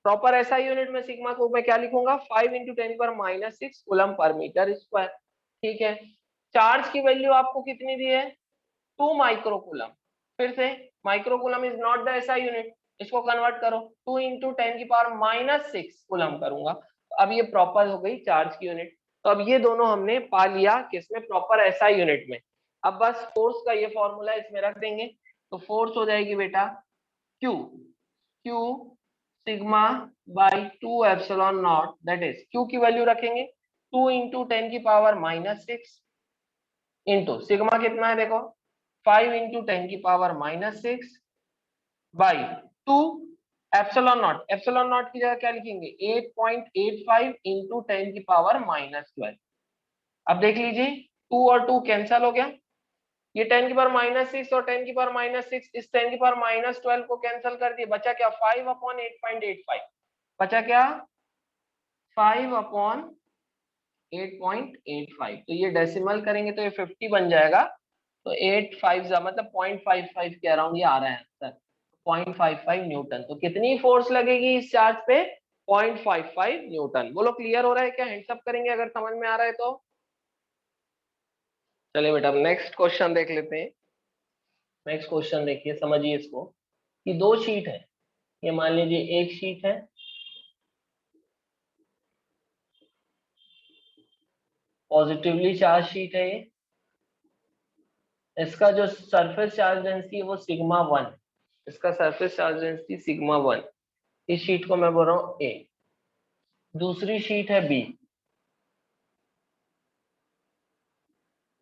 प्रॉपर ऐसा यूनिट में सिग्मा को मैं क्या लिखूंगा, 5 इंटू 10 की power -6 coulomb per metre square. ठीक है, चार्ज की वैल्यू आपको कितनी दी है, 2 माइक्रोकूलम। फिर से microcoulomb is not the SI unit, इसको कन्वर्ट करो, 2 इंटू 10 की पावर -6 कूलम करूंगा। तो अब ये प्रॉपर हो गई चार्ज की यूनिट। तो अब ये दोनों हमने पा लिया किसमें, प्रॉपर एसआई यूनिट में। अब बस फोर्स का ये फॉर्मूला इसमें रख देंगे, तो फोर्स हो जाएगी बेटा Q, Q sigma by 2 epsilon not, that is Q की वैल्यू रखेंगे 2 इंटू 10 की पावर -6 इंटू सिग्मा कितना है देखो 5 इंटू 10 की power -6 by 2 epsilon not. Epsilon naught की जगह क्या लिखेंगे, 8.85 इंटू 10 की पावर -12। अब देख लीजिए 2 और 2 कैंसल हो गया, ये 10 की पावर -6 और 10 की पावर -6 इस 10 की पावर -12 को कैंसिल कर दिए, बचा क्या 5 अपॉन 8.85, बचा क्या 5 अपॉन 8.85। तो ये डेसिमल करेंगे तो ये 50 बन जाएगा। तो 8 5 मतलब 0.55 के अराउंड ये आ रहा है आंसर, 0.55 न्यूटन। तो कितनी फोर्स लगेगी इस चार्ज पे, 0.55 न्यूटन। बोलो क्लियर हो रहा है क्या, हैंड्स अप करेंगे अगर समझ में आ रहा है तो। चलिए बेटा नेक्स्ट क्वेश्चन देख लेते हैं। नेक्स्ट क्वेश्चन देखिए, समझिए इसको कि दो शीट है, ये मान लीजिए एक शीट है, पॉजिटिवली चार्ज शीट है ये, इसका जो सरफेस चार्ज डेंसिटी है वो सिग्मा 1, इसका सरफेस चार्ज डेंसिटी सिग्मा 1। इस शीट को मैं बोल रहा हूँ ए। दूसरी शीट है बी,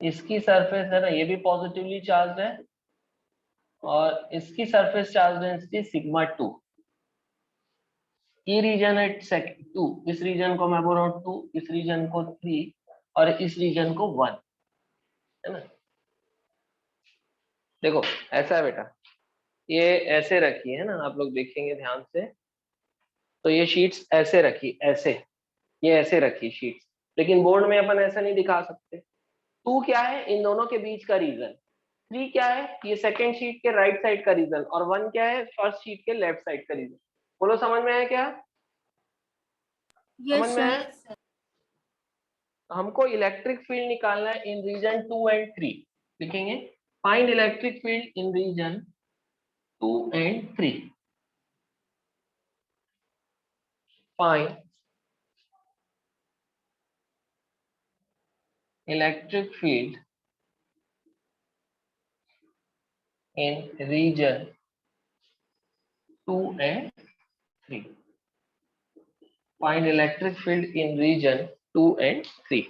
इसकी सरफेस है ना ये भी पॉजिटिवली चार्ज है और इसकी सरफेस चार्ज डेंसिटी सिग्मा 2। ये रीजन है सेकंड 2, इस रीजन को मैं बोल रहा हूँ 2, इस रीजन को 3 और इस रीजन को 1, है ना। देखो ऐसा है बेटा, ये ऐसे रखी है ना, आप लोग देखेंगे ध्यान से, तो ये शीट्स ऐसे रखी, ऐसे ये ऐसे रखी शीट्स, लेकिन बोर्ड में अपन ऐसा नहीं दिखा सकते। 2 क्या है, इन दोनों के बीच का रीजन। 3 क्या है, ये सेकंड शीट के राइट साइड का रीजन। और 1 क्या है, फर्स्ट शीट के लेफ्ट साइड का रीजन। बोलो समझ में आया क्या, समझ में आया। हमको इलेक्ट्रिक फील्ड निकालना है इन रीजन 2 एंड 3। लिखेंगे find electric field in region 2 and 3। Find electric field in region 2 and 3. Find electric field in region 2 and 3.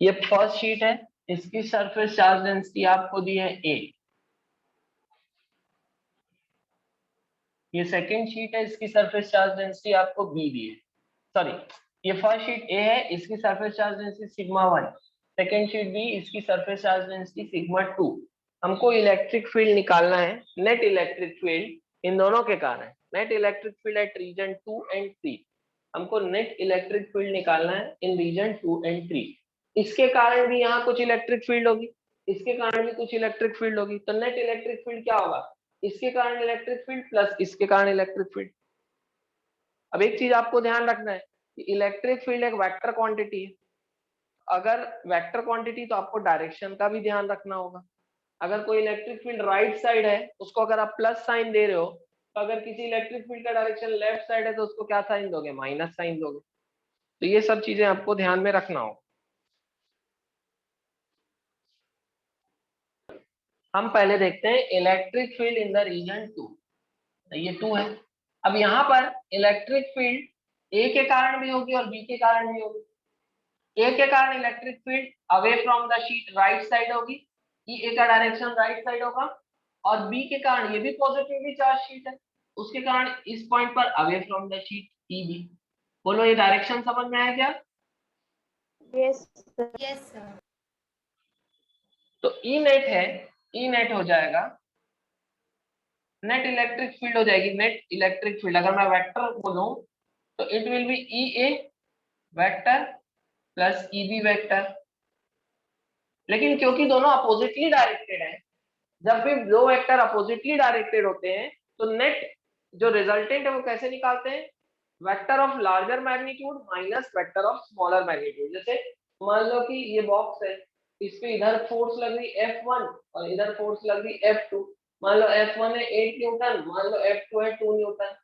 ये फर्स्ट शीट है, इसकी सरफेस चार्ज डेंसिटी आपको दी है A। ये सेकंड शीट है, इसकी सरफेस चार्ज डेंसिटी आपको B दी है। सॉरी, ये फर्स्ट शीट A है, इसकी surface charge density sigma 1। Second sheet B, इसकी सरफेस चार्ज डेंसिटी सिग्मा 2। हमको इलेक्ट्रिक फील्ड निकालना है, नेट इलेक्ट्रिक फील्ड इन दोनों के कारण, net electric field at region 2 and 3। हमको नेट इलेक्ट्रिक फील्ड निकालना है इन रीजन 2 एंड 3। इसके कारण भी यहाँ कुछ इलेक्ट्रिक फील्ड होगी, इसके कारण भी कुछ इलेक्ट्रिक फील्ड होगी, तो नेट इलेक्ट्रिक फील्ड क्या होगा, इसके कारण इलेक्ट्रिक फील्ड प्लस इसके कारण इलेक्ट्रिक फील्ड। अब एक चीज आपको ध्यान रखना है कि इलेक्ट्रिक फील्ड एक वेक्टर क्वांटिटी है। अगर वेक्टर क्वांटिटी तो आपको डायरेक्शन का भी ध्यान रखना होगा। अगर कोई इलेक्ट्रिक फील्ड राइट साइड है उसको अगर आप प्लस साइन दे रहे हो, तो अगर किसी इलेक्ट्रिक फील्ड का डायरेक्शन लेफ्ट साइड है तो उसको क्या साइन दोगे, माइनस साइन दोगे। तो ये सब चीजें आपको ध्यान में रखना होगा। हम पहले देखते हैं electric field in the region 2। ये 2 है। अब यहाँ पर इलेक्ट्रिक फील्ड ए के कारण भी होगी और बी के कारण भी होगी। ए के कारण electric field away from the sheet right side होगी, ए का डायरेक्शन राइट साइड होगा, और बी के कारण ये भी पॉजिटिवली चार्ज शीट है, उसके कारण इस पॉइंट पर away from the sheet E B. बोलो ये डायरेक्शन समझ में आया क्या? Yes sir. Yes, sir. तो ई नेट है, ई नेट हो जाएगा, नेट इलेक्ट्रिक फील्ड हो जाएगी, नेट इलेक्ट्रिक फील्ड अगर मैं वेक्टर बोलूं तो it will be E A vector plus E B vector. लेकिन क्योंकि दोनों अपोजिटली डायरेक्टेड है, जब भी दो वेक्टर अपोजिटली डायरेक्टेड होते हैं तो नेट जो रिजल्टेंट है वो कैसे निकालते हैं, vector of larger magnitude minus vector of smaller magnitude. जैसे मान लो कि ये बॉक्स है, इस पे इधर फोर्स लग रही F1 और इधर फोर्स लग रही F2। मान लो F1 है 8 न्यूटन, मान लो F2 है 2 न्यूटन।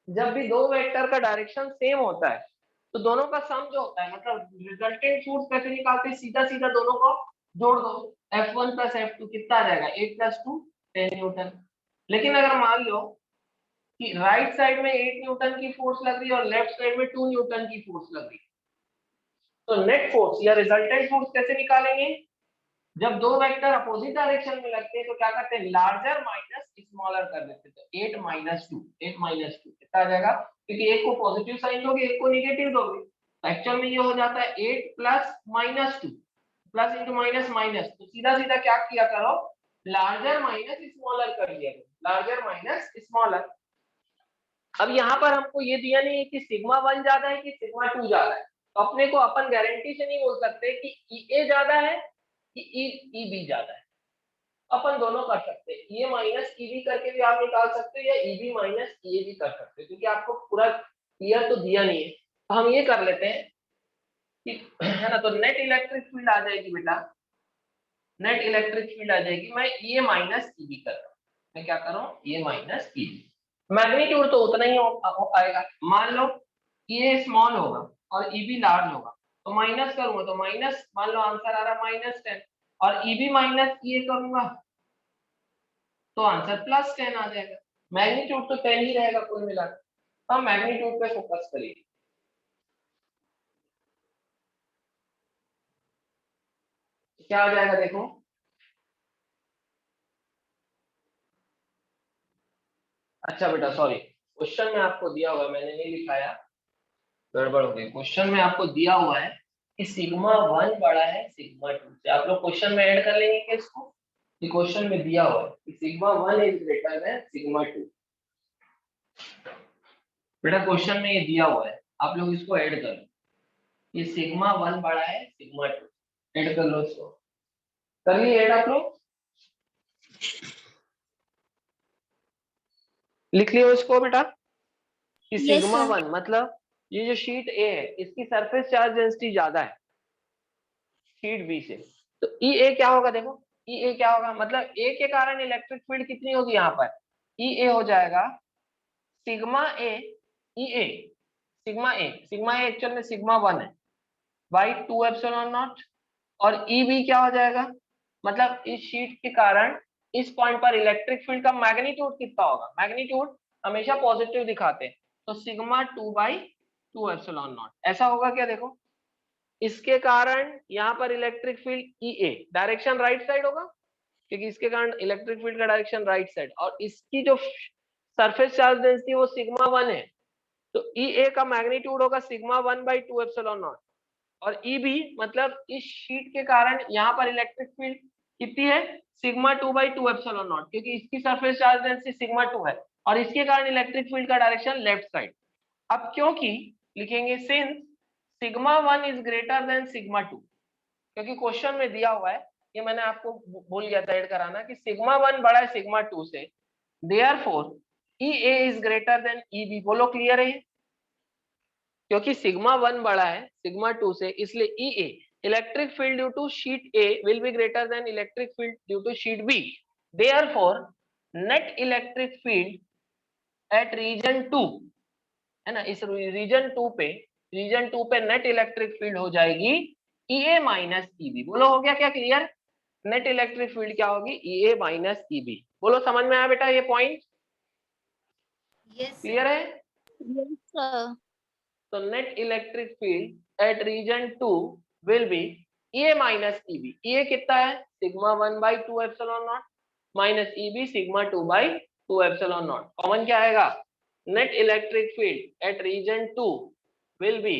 जब भी दो वेक्टर का डायरेक्शन सेम होता है तो दोनों का सम जो होता है, मतलब रिजल्टेंट फोर्स कैसे निकालते हैं, सीधा सीधा दोनों को जोड़ दो, F1 प्लस F2 कितना आ जाएगा, 8 प्लस 2 10 न्यूटन। लेकिन अगर मान लो कि राइट साइड में 8 न्यूटन की फोर्स लग रही है और लेफ्ट साइड में 2 न्यूटन की फोर्स लग रही है, तो नेट फोर्स या रिजल्टेंट फोर्स कैसे निकालेंगे, जब दो वेक्टर अपोजिट डायरेक्शन में लगते हैं तो क्या करते हैं, लार्जर माइनस स्मॉलर कर देते हैं। तो 8 माइनस 2 कितना आ जाएगा, क्योंकि एक को पॉजिटिव साइन दोगे एक को निगेटिव दोगे, तो एक्चुअल में ये हो जाता है 8 plus minus 2, plus into minus minus, तो सीधा सीधा क्या किया करो, लार्जर माइनस स्मॉलर कर दिया, लार्जर माइनस स्मॉलर। अब यहाँ पर हमको ये दिया नहीं है कि सिग्मा 1 ज्यादा है कि सिग्मा 2 ज्यादा है, तो अपने को अपन गारंटी से नहीं बोल सकते कि ई ए ज्यादा है कि ई बी ज्यादा है। अपन दोनों कर सकते हैं, ये माइनस ई बी करके भी आप निकाल सकते हो या ई बी माइनस ई ए भी कर सकते हो, क्योंकि आपको पूरा क्लियर तो दिया नहीं है। तो हम ये कर लेते हैं कि है ना, तो नेट इलेक्ट्रिक फील्ड आ जाएगी बेटा, नेट इलेक्ट्रिक फील्ड आ जाएगी, मैं ए माइनस ई बी कर रहा हूँ, मैं क्या कर रहा हूँ, ए माइनस ई बी। मैग्नीट्यूड तो उतना ही आएगा, मान लो ये स्मॉल होगा और ई बी लार्ज होगा, तो माइनस करूंगा तो माइनस, मान लो आंसर आ रहा माइनस 10, और ई बी माइनस ई ए करूंगा तो आंसर प्लस 10 आ जाएगा। मैग्नीट्यूड तो 10 ही रहेगा कुल मिलाकर, हम मैग्नीट्यूड पे फोकस करिए। क्या आ जाएगा देखो, अच्छा बेटा सॉरी, क्वेश्चन में आपको दिया हुआ, मैंने नहीं लिखाया, गड़बड़ हो गई। क्वेश्चन में आपको दिया हुआ है कि सिग्मा 1 बड़ा है सिग्मा 2 से, आप लोग क्वेश्चन में ऐड कर लेंगे क्या इसको, कि क्वेश्चन में दिया हुआ है कि sigma 1 is greater than sigma 2। बेटा क्वेश्चन में ये दिया हुआ है, आप लोग इसको ऐड कर लो, ये सिग्मा 1 बड़ा है सिग्मा 2, ऐड कर लो इसको, कर लिए ऐड आप लोग, लिख लियो इसको बेटा कि Yes, सिग्मा sir. 1 मतलब ये जो शीट ए है इसकी सरफेस चार्ज डेंसिटी ज्यादा है शीट बी से, तो ई ए क्या होगा देखो, ई ए क्या होगा, मतलब ए के कारण इलेक्ट्रिक फील्ड कितनी होगी यहाँ पर, ई ए हो जाएगा सिग्मा ए ई ए, सिग्मा ए एक्चुअल में सिग्मा 1 है बाई 2 एप्सिलॉन नॉट, और ई बी क्या हो जाएगा, मतलब इस शीट के कारण इस पॉइंट पर इलेक्ट्रिक फील्ड का मैग्नीट्यूड कितना होगा, मैग्नीट्यूड हमेशा पॉजिटिव दिखाते हैं, तो सिग्मा 2 बाई 2 एप्सिलॉन नॉट, ऐसा होगा क्या देखो। इसके कारण यहाँ पर इलेक्ट्रिक फील्ड ई ए डायरेक्शन राइट साइड होगा, क्योंकि इसके कारण इलेक्ट्रिक फील्ड का डायरेक्शन राइट साइड, और इसकी जो सरफेस चार्ज डेंसिटी वो सिग्मा 1 है, तो ई ए का मैग्नीट्यूड होगा सिग्मा 1 बाई 2 एप्सिलॉन नॉट, और ई बी मतलब इस शीट के कारण यहाँ पर इलेक्ट्रिक फील्ड कितनी है सिग्मा 2/2 एप्सिलॉन नॉट, क्योंकि इसकी सरफेस चार्ज डेंसिटी सिग्मा 2 है और इसके कारण इलेक्ट्रिक फील्ड का डायरेक्शन लेफ्ट साइड। अब क्योंकि लिखेंगे since sigma 1 is greater than sigma 2, क्योंकि क्वेश्चन में दिया हुआ है, ये मैंने आपको भूल गया था ऐड कराना, कि सिग्मा 1 बड़ा है सिग्मा 2 से, therefore EA is greater than EB। बोलो क्लियर है? क्योंकि सिग्मा 1 बड़ा है सिग्मा 2 से, इसलिए EA electric field due to sheet A will be greater than electric field due to sheet B। Therefore net electric field at region 2, है ना, इस रीजन 2 पे नेट इलेक्ट्रिक फील्ड हो जाएगी EA माइनस EB। बोलो हो गया क्या क्लियर? नेट इलेक्ट्रिक फील्ड क्या होगी? EA minus EB। बोलो समझ में आया बेटा ये पॉइंट? Yes, क्लियर है? yes, sir. तो net electric field at region 2 will be EA minus EB। EA कितना है? Sigma 1/2 epsilon naught minus EB sigma 2/2 epsilon naught. Common क्या आएगा? Net electric field at region 2 will be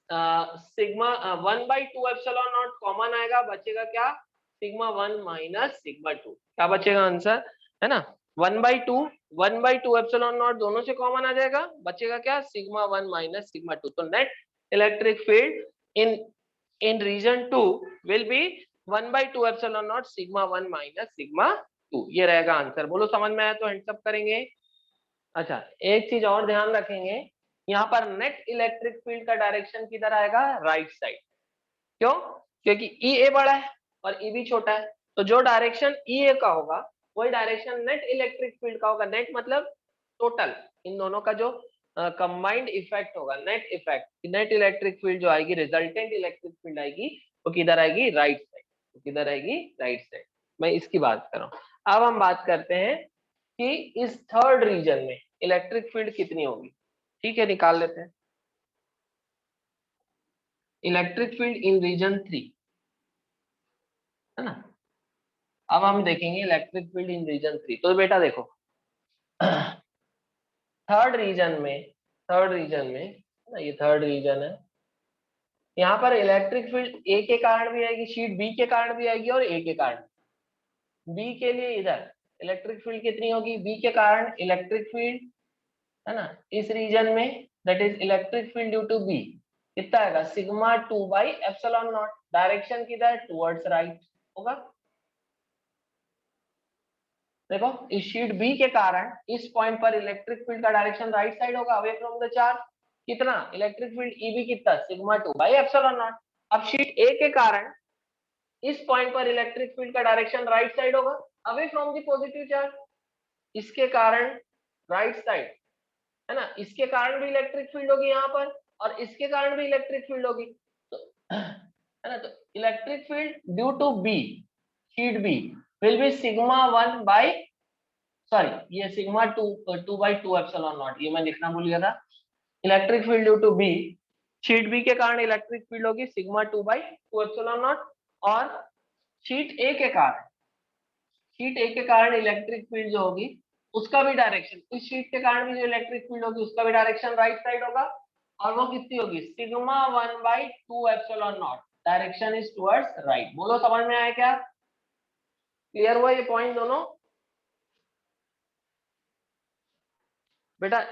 sigma 1/2 epsilon naught common आएगा, बचेगा क्या? Sigma 1 minus sigma 2। क्या बचेगा आंसर? है ना, 1/2 एप्सिलॉन नॉट दोनों से कॉमन आ जाएगा, बचेगा क्या? Sigma 1 minus sigma 2। तो net electric field in region 2 will be 1/2 epsilon naught sigma 1 minus sigma 2। ये रहेगा आंसर। बोलो समझ में आया तो हैंड्स अप करेंगे। अच्छा, एक चीज और ध्यान रखेंगे, यहाँ पर नेट इलेक्ट्रिक फील्ड का डायरेक्शन किधर आएगा? Right side. क्यों? क्योंकि EA बड़ा है और EB छोटा है, तो जो डायरेक्शन EA का होगा वही डायरेक्शन नेट इलेक्ट्रिक फील्ड का होगा। नेट मतलब टोटल, इन दोनों का जो कंबाइंड इफेक्ट होगा, net effect, net electric field जो आएगी, रिजल्टेंट इलेक्ट्रिक फील्ड आएगी, वो किधर आएगी? Right side. तो किधर आएगी? Right side. मैं इसकी बात कर रहा हूँ। अब हम बात करते हैं कि इस थर्ड रीजन में इलेक्ट्रिक फील्ड कितनी होगी। ठीक है, निकाल लेते हैं। इलेक्ट्रिक फील्ड इन रीजन 3, है ना। अब हम देखेंगे इलेक्ट्रिक फील्ड इन रीजन 3। तो बेटा देखो, थर्ड रीजन में ना, ये थर्ड रीजन है, यहाँ पर इलेक्ट्रिक फील्ड ए के कारण भी आएगी, शीट बी के कारण भी आएगी और ए के कारण। बी के लिए इधर इलेक्ट्रिक फील्ड कितनी होगी? बी के कारण इलेक्ट्रिक फील्ड, है ना, इस रीजन में, that is electric field due to B, कितना आएगा? सिग्मा 2/एप्सिलॉन नॉट। डायरेक्शन किधर? टुवर्ड्स राइट होगा। देखो, इस शीट बी के कारण इस पॉइंट पर इलेक्ट्रिक फील्ड का डायरेक्शन राइट साइड होगा, अवे फ्रॉम द चार्ज। कितना? इलेक्ट्रिक फील्ड EB कितना? सिग्मा 2/एप्सिलॉन नॉट। अब शीट ए के कारण इस पॉइंट पर इलेक्ट्रिक फील्ड का डायरेक्शन राइट साइड होगा, away from the positive charge. इसके कारण राइट साइड, है ना, इसके कारण भी इलेक्ट्रिक फील्ड होगी यहाँ पर, और इसके कारण भी इलेक्ट्रिक फील्ड होगी। तो है ना, तो electric field due to B, sheet B will be sigma 1 by, sorry, ये सिग्मा 2/2 एप्सिलॉन नॉट, ये मैं लिखना भूल गया था। Electric field due to B, sheet B के कारण इलेक्ट्रिक फील्ड होगी सिग्मा 2/2 एप्सिलॉन नॉट, और शीट ए के कारण, शीट ए के कारण इलेक्ट्रिक फील्ड जो होगी उसका भी डायरेक्शन, इस शीट के कारण भी जो इलेक्ट्रिक फील्ड होगी उसका भी डायरेक्शन राइट साइड होगा, और वो कितनी होगी? Sigma 1/2 epsilon not. Direction is towards right. बोलो समझ में आया क्या? क्लियर हुआ ये पॉइंट दोनों? बेटा,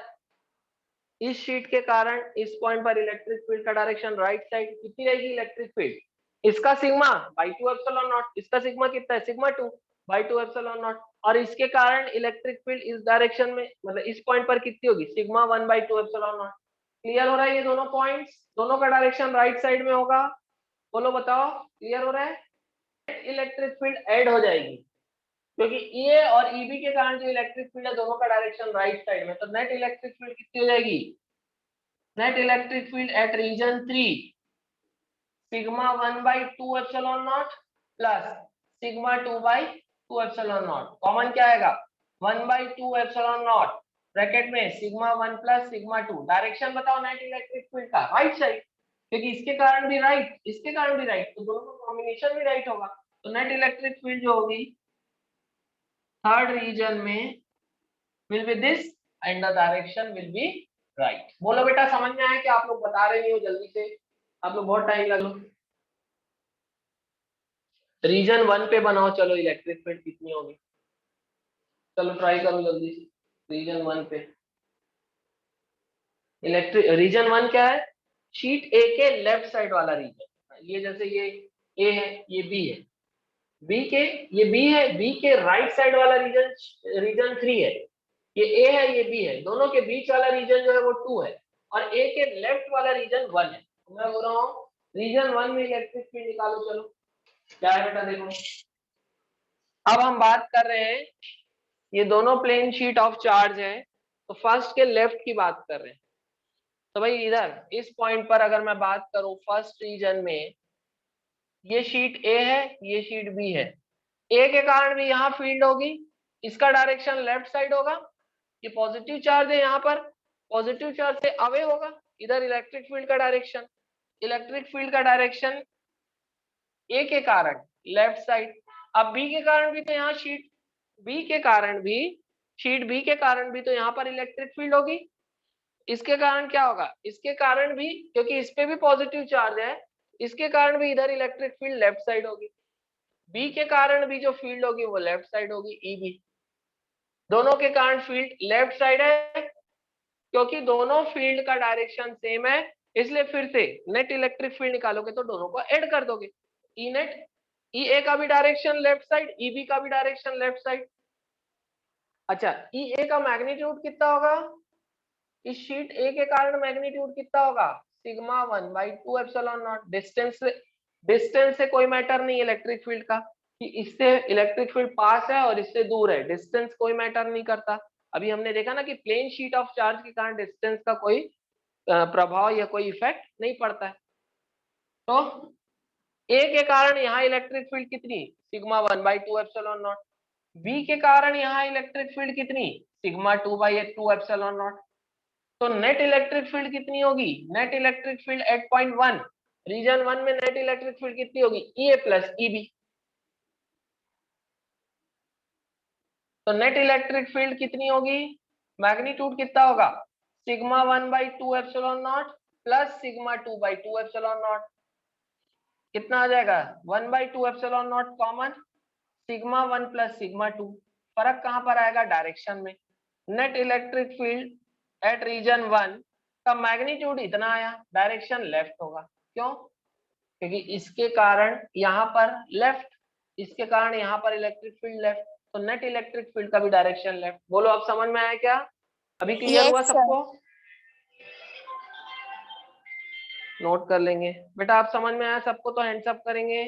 इस शीट के कारण इस पॉइंट पर इलेक्ट्रिक फील्ड का डायरेक्शन राइट साइड, कितनी रहेगी इलेक्ट्रिक फील्ड? इसका सिग्मा 2 एप्सिलॉन नॉट, इसका सिग्मा कितना है? सिग्मा 2/2 एप्सिलॉन नॉट, और इसके कारण इलेक्ट्रिक फील्ड इस डायरेक्शन में, मतलब इस पॉइंट पर कितनी होगी? Sigma 1/2 epsilon not. क्लियर हो रहा है ये दोनों पॉइंट्स? दोनों का डायरेक्शन राइट साइड में होगा। बोलो बताओ, क्लियर हो रहा है? इलेक्ट्रिक फील्ड ऐड हो जाएगी, क्योंकि EA और EB के कारण जो इलेक्ट्रिक फील्ड है दोनों का डायरेक्शन राइट साइड में, तो नेट इलेक्ट्रिक फील्ड कितनी हो जाएगी? Net electric field at region 3 sigma 1/2 epsilon naught plus sigma 2/2 epsilon naught. Common क्या आएगा? 1/2 एप्सिलॉन नॉट ब्रैकेट में सिग्मा 1 प्लस सिग्मा 2। डायरेक्शन बताओ नेट इलेक्ट्रिक फील्ड का? राइट साइड, क्योंकि इसके कारण भी राइट, इसके कारण भी राइट, तो दोनों का कॉम्बिनेशन भी राइट होगा। तो नेट इलेक्ट्रिक फील्ड जो होगी थर्ड रीजन में will be this and the direction will be right। बोलो बेटा समझ में आया कि आप लोग बता रहे नहीं हो जल्दी से? आप लोग बहुत टाइम लग लो। रीजन 1 पे बनाओ, चलो इलेक्ट्रिक फील्ड कितनी होगी, चलो ट्राई करो जल्दी से। रीजन 1 पे इलेक्ट्रिक, रीजन 1 क्या है, शीट ए के लेफ्ट साइड वाला रीजन। ये जैसे ये ए है, ये बी है, बी के, ये बी है, बी के राइट साइड वाला रीजन रीजन 3 है, ये ए है, ये बी है, दोनों के बीच वाला रीजन जो है वो 2 है, और ए के लेफ्ट वाला रीजन 1 है। तो मैं बोल रहा हूँ रीजन 1 में इलेक्ट्रिक फील्ड निकालो, चलो क्या है बेटा देखो। अब हम बात कर रहे हैं, ये दोनों प्लेन शीट ऑफ चार्ज है, तो फर्स्ट के लेफ्ट की बात कर रहे हैं। तो भाई इधर इस पॉइंट पर अगर मैं बात करूं फर्स्ट रीजन में, ये शीट ए है, ये शीट बी है, ए के कारण भी यहाँ फील्ड होगी, इसका डायरेक्शन लेफ्ट साइड होगा, ये पॉजिटिव चार्ज है, यहाँ पर पॉजिटिव चार्ज से अवे होगा, इधर इलेक्ट्रिक फील्ड का डायरेक्शन, इलेक्ट्रिक फील्ड का डायरेक्शन ए के कारण लेफ्ट साइड। अब बी के कारण भी तो यहाँ शीट बी के कारण भी, शीट बी के कारण भी तो यहाँ पर इलेक्ट्रिक फील्ड होगी, इसके कारण क्या होगा, इसके कारण भी, क्योंकि इस पे भी पॉजिटिव चार्ज है, इसके कारण भी इधर इलेक्ट्रिक फील्ड लेफ्ट साइड होगी, बी के कारण भी जो फील्ड होगी वो लेफ्ट साइड होगी, ई बी, दोनों के कारण फील्ड लेफ्ट साइड है, क्योंकि दोनों फील्ड का डायरेक्शन सेम है, इसलिए फिर से नेट इलेक्ट्रिक फील्ड निकालोगे तो दोनों को ऐड कर दोगे, ई नेट, ई ए का भी direction left side, E B का भी डायरेक्शन लेफ्ट साइड। अच्छा, ई ए का मैग्नीट्यूड कितना होगा, इस शीट ए के कारण मैग्नीट्यूड कितना होगा, सिग्मा 1/2 एप्सिलॉन नॉट। डिस्टेंस से कोई मैटर नहीं इलेक्ट्रिक फील्ड का, कि इससे इलेक्ट्रिक फील्ड पास है और इससे दूर है, डिस्टेंस कोई मैटर नहीं करता। अभी हमने देखा ना कि प्लेन शीट ऑफ चार्ज के कारण डिस्टेंस का कोई प्रभाव या कोई इफेक्ट नहीं पड़ता है। तो ए के कारण यहाँ इलेक्ट्रिक फील्ड कितनी, सिग्मा 1/2 एप्सिलॉन नॉट। बी के कारण यहाँ इलेक्ट्रिक फील्ड कितनी, सिग्मा 2/2 एप्सिलॉन नॉट। तो नेट इलेक्ट्रिक फील्ड कितनी होगी, net electric field at point 1, region 1 में नेट इलेक्ट्रिक फील्ड कितनी होगी, E A plus E B. तो नेट इलेक्ट्रिक फील्ड कितनी होगी, मैग्नीट्यूड कितना होगा, sigma 1/2 epsilon naught plus sigma 2/2 epsilon naught. कितना आ जाएगा, 1/2 epsilon naught common, sigma 1 plus sigma 2, फर्क कहां पर आएगा, डायरेक्शन में। Net electric field at region 1 का मैग्नीट्यूड इतना आया, डायरेक्शन लेफ्ट होगा, क्यों, क्योंकि इसके कारण यहाँ पर लेफ्ट, इसके कारण यहाँ पर इलेक्ट्रिक फील्ड लेफ्ट, तो नेट इलेक्ट्रिक फील्ड का भी डायरेक्शन लेफ्ट। बोलो अब समझ में आया क्या, अभी क्लियर हुआ सबको, नोट कर लेंगे बेटा, आप समझ में आया सबको तो हैंड्स अप करेंगे।